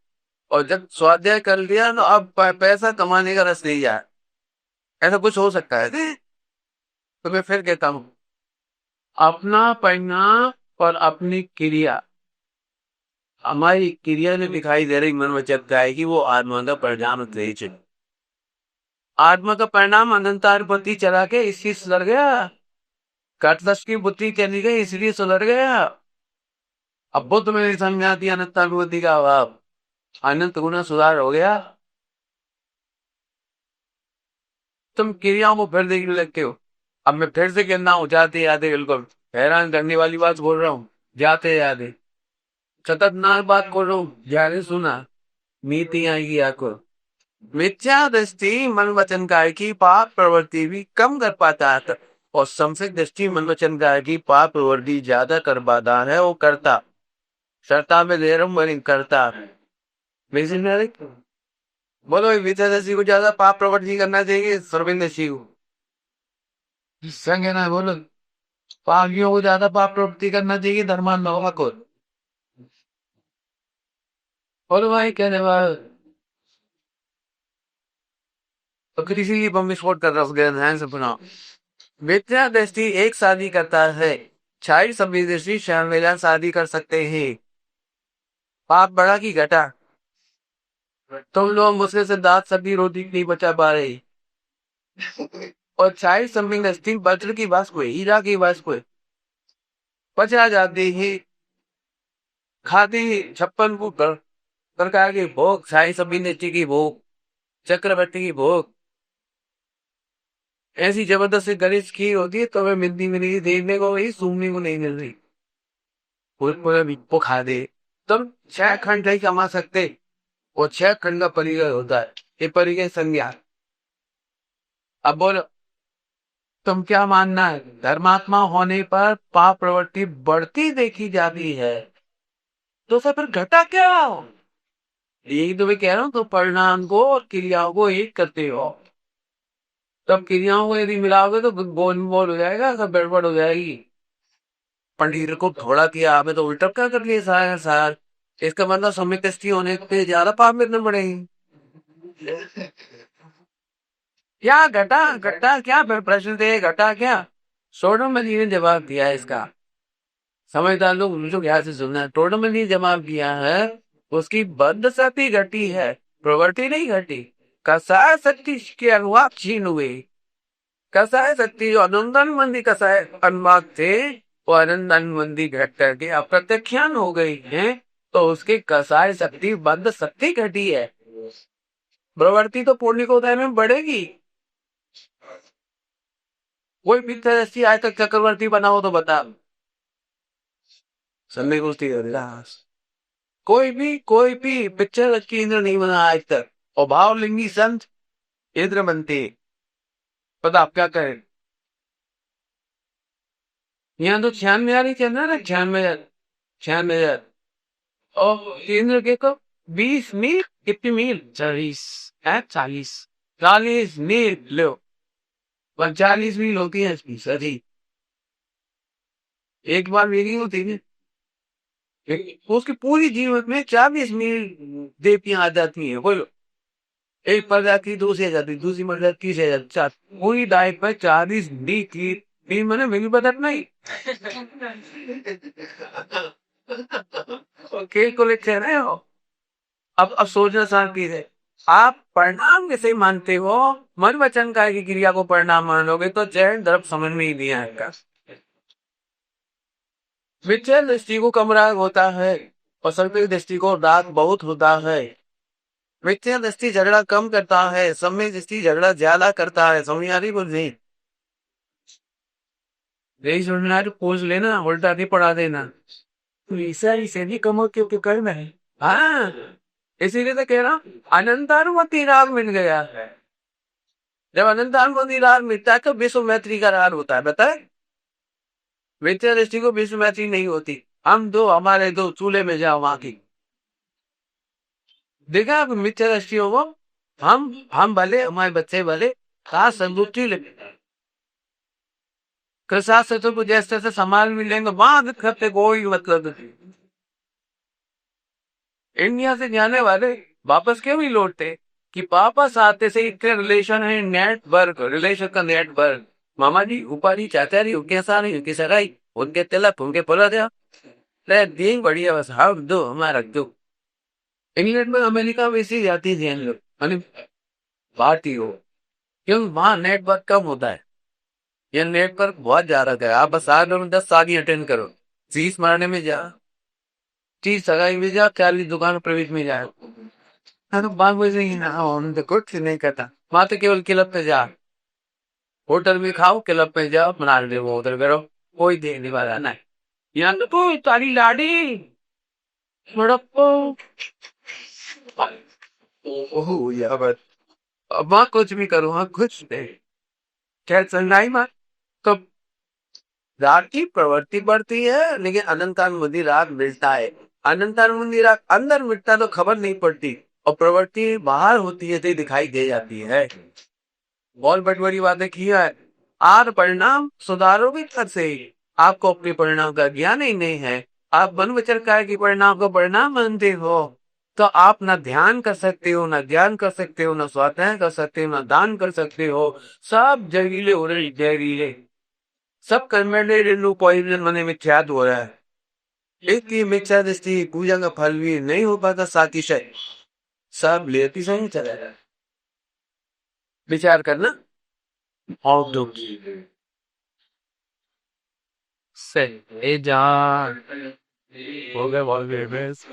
Speaker 1: और जब स्वाध्याय कर लिया तो अब पैसा कमाने का रस नहीं जाए, ऐसा कुछ हो सकता है? तो मैं फिर कहता हूँ, अपना पढ़ना और अपनी क्रिया, हमारी क्रिया ने दिखाई दे रही मन वचन का है कि वो आत्मा का परिणाम तेज, आत्मा का परिणाम अनंतार पति चला के इसकी सुधर गया, कटदस की बुद्धि चली गई इसलिए सुधर गया। अब वो तुम्हें नहीं समझ आती अनंतार बुद्धि का अभाव, अनंत गुना सुधार हो गया, तुम क्रियाओं को फिर देखने लगते हो। अब मैं फिर से कहना हूँ, जाते यादे बिल्कुल हैरान करने वाली बात बोल रहा हूँ, जाते यादे सतत ना बात कर रहा हूँ, जाने सुना नीति आएगी आपको। मिथ्या दृष्टि मन वचन काय की पाप प्रवृत्ति भी कम कर पाता है, और संसिक दृष्टि मन वचन काय की पाप प्रवृत्ति ज्यादा कर पाता है, वो करता सरता में दे रहा हूँ बनी करता। बोलो मिथ्या दृष्टि को ज्यादा पाप प्रवृत्ति करना चाहिए सर्विंग दृष्टि को, संग है ना? बोलो पापियों को ज्यादा पाप प्रवृत्ति करना चाहिए धर्मान बाबा को। बोलो भाई कहने वाला तो किसी की बम विस्फोट कर रहा हूँ, ध्यान से सुना। मिथ्या दृष्टि एक शादी करता है, छाई सभी दृष्टि शामिला शादी कर सकते हैं। पाप बढ़ा की घटा, तुम लोग मुझसे से दांत सभी रोटी नहीं बचा पा रहे, और छाई सभी दृष्टि वज्र की बात को हीरा की बात को बचा जाते ही, खाते ही 56 प्रकार के भोग, छाई सभी दृष्टि की भोग, चक्रवर्ती की भोग ऐसी जबरदस्त गणेश की होती है, तो हमें मिलती भी नहीं, देखने को वही सूंघने को नहीं मिल रही। पूरे पूरे को खा दे, तुम 6 खंड नहीं कमा सकते, वो 6 खंड का परिचय होता है, ये परिचय संज्ञा। अब बोलो तुम क्या मानना है, धर्मात्मा होने पर पाप प्रवृत्ति बढ़ती देखी जाती है, तो सब फिर घटा क्या? यही तो मैं कह रहा हूं, तो परिणाम को और क्रियाओं को एक करते हो, तब क्रियाओं को यदि मिलाओगे तो गोल मोल हो जाएगा, सब गड़बड़ हो जाएगी। पनीर को थोड़ा किया आपने तो उल्टा क्या कर लिया सारा सार, इसका मतलब समित होने पे ज्यादा पाप मिलने पड़ेंगे। क्या घटा घटा क्या प्रश्न थे, घटा क्या? सोडोमनी ने जवाब दिया है इसका, समझदार लोग मुझे ध्यान से सुनना। सोडोमनी ने जवाब दिया है, उसकी बद्ध शक्ति घटी है, प्रवृत्ति नहीं घटी। कसाय शक्ति के अनुवाद छीन हुए, कसाय शक्ति जो अनंदन मंदी कसाय अनुवाद थे, वो अनंदन मंदी घट करके अप्रत्यक्षान हो गई है, तो उसकी कसाय शक्ति बद्ध शक्ति घटी है, प्रवृत्ति तो पुण्य को उदय में बढ़ेगी। कोई पिक्चर आज तक चक्रवर्ती बना हो तो बता, समय कुश्ती कोई भी पिक्चर अच्छी इंद्र नहीं बना आज तक, और भावलिंगी संत इंद्र बनते, पता आप क्या करें? यहाँ तो 96 ही चल रहा ना, 96 96 और इंद्र के को 20 मील, कितनी मील? 40 मील लो, 40 मील होती है इसकी सही, एक बार मेरी होती है, तो उसकी पूरी जीवन में 40 मील देवियां आ जाती हैं। बोलो एक प्रजाति दूसरी आ जाती, दूसरी प्रजाति तीसरी आ जाती, चार, पूरी डाइट पर 40 मील की मील मैंने मिल बदल नहीं। ओके को लिखे रहे हो। अब सोचना शांति है, आप परिणाम कैसे मानते हो? मन वचन काय की क्रिया को परिणाम मानोगे तो जैन धर्म समझ में ही नहीं आएगा। विचल दृष्टि को कम राग होता है, और सर्पिक दृष्टि को राग बहुत होता है। मिथ्या दृष्टि झगड़ा कम करता है, सम्यक दृष्टि झगड़ा ज्यादा करता है। समझ आ रही बोल यही समझना है तो पूछ लेना, उल्टा नहीं पढ़ा देना। तो ऐसा इसे भी कम क्योंकि करना है। हाँ इसीलिए तो कह रहा हूँ, अनंतानुमति राग मिल गया है। जब अनंतानुमति राग मिलता है तो विश्व मैत्री का राग होता है, बताए? मिथ्या दृष्टि को विश्व मैत्री नहीं होती। हम दो हमारे दो चूल्हे में जाओ वहां की, देखा आप मिथ्या दृष्टियों को? हम भले हमारे बच्चे भले, कहा संतुष्टि लगे कृषा से तो कुछ ऐसे ऐसे सामान मिलेंगे, वहां दिक्कत कोई मतलब नहीं। इंडिया से जाने वाले वापस क्यों नहीं लौटते? कि वापस आते से इतने रिलेशन है, नेटवर्क रिलेशन का नेटवर्क। मामा जी, ऊपा जी, चाचा जी, उनके साथ उनकी सगाई, उनके तिलक, उनके पलक, दिन बढ़िया, बस हम दो हमारा दो। इंग्लैंड में, अमेरिका में इसी जाती थी हम लोग, यानी भारतीय हो, क्यों वहां नेटवर्क कम होता है। ये नेटवर्क बहुत ज्यादा है। आप बस 8 और 10 शादी अटेंड करो, 30 मरने में जा, 30 सगाई में जा, 40 दुकान प्रवेश में जा। हाँ, तो बात वैसे ही ना, हम तो कुछ नहीं करता वहां, तो केवल क्लब पे जा, होटल में खाओ, क्लब पे जाओ, बना ले वो उधर करो, कोई देखने वाला नहीं। यहाँ तो तारी लाड़ी बड़प्पो, ओह यार, अब वहाँ कुछ भी करो, वहाँ कुछ नहीं। खैर संगाई माँ, तो राग की प्रवृत्ति बढ़ती है, लेकिन अनंतान मुनि राग मिलता है। अनंतान मुनि राग अंदर मिटता तो खबर नहीं पड़ती, और प्रवृत्ति बाहर होती है तो दिखाई दे जाती है। बहुत बड़ी बड़ी बातें की है। आर परिणाम सुधारोगे कैसे? आपको अपने परिणाम का ज्ञान ही नहीं है। आप मन विचार काय की परिणाम को परिणाम मानते हो, तो आप ना ध्यान कर सकते हो, ना ज्ञान कर सकते हो, ना स्वाध्याय कर सकते हो, ना दान कर सकते हो। सब जहरीले हो रहे, जहरीले। सब कर्मेंद्र रेणु पॉइजन मने मिथ्यात्व हो रहा है। एक की मिथ्या दृष्टि पूजा का फल भी नहीं हो पाता, सातिशय सब लेती सही चला रहा है। विचार करना। और दुख से ए जान हो गए बहुत फेमस।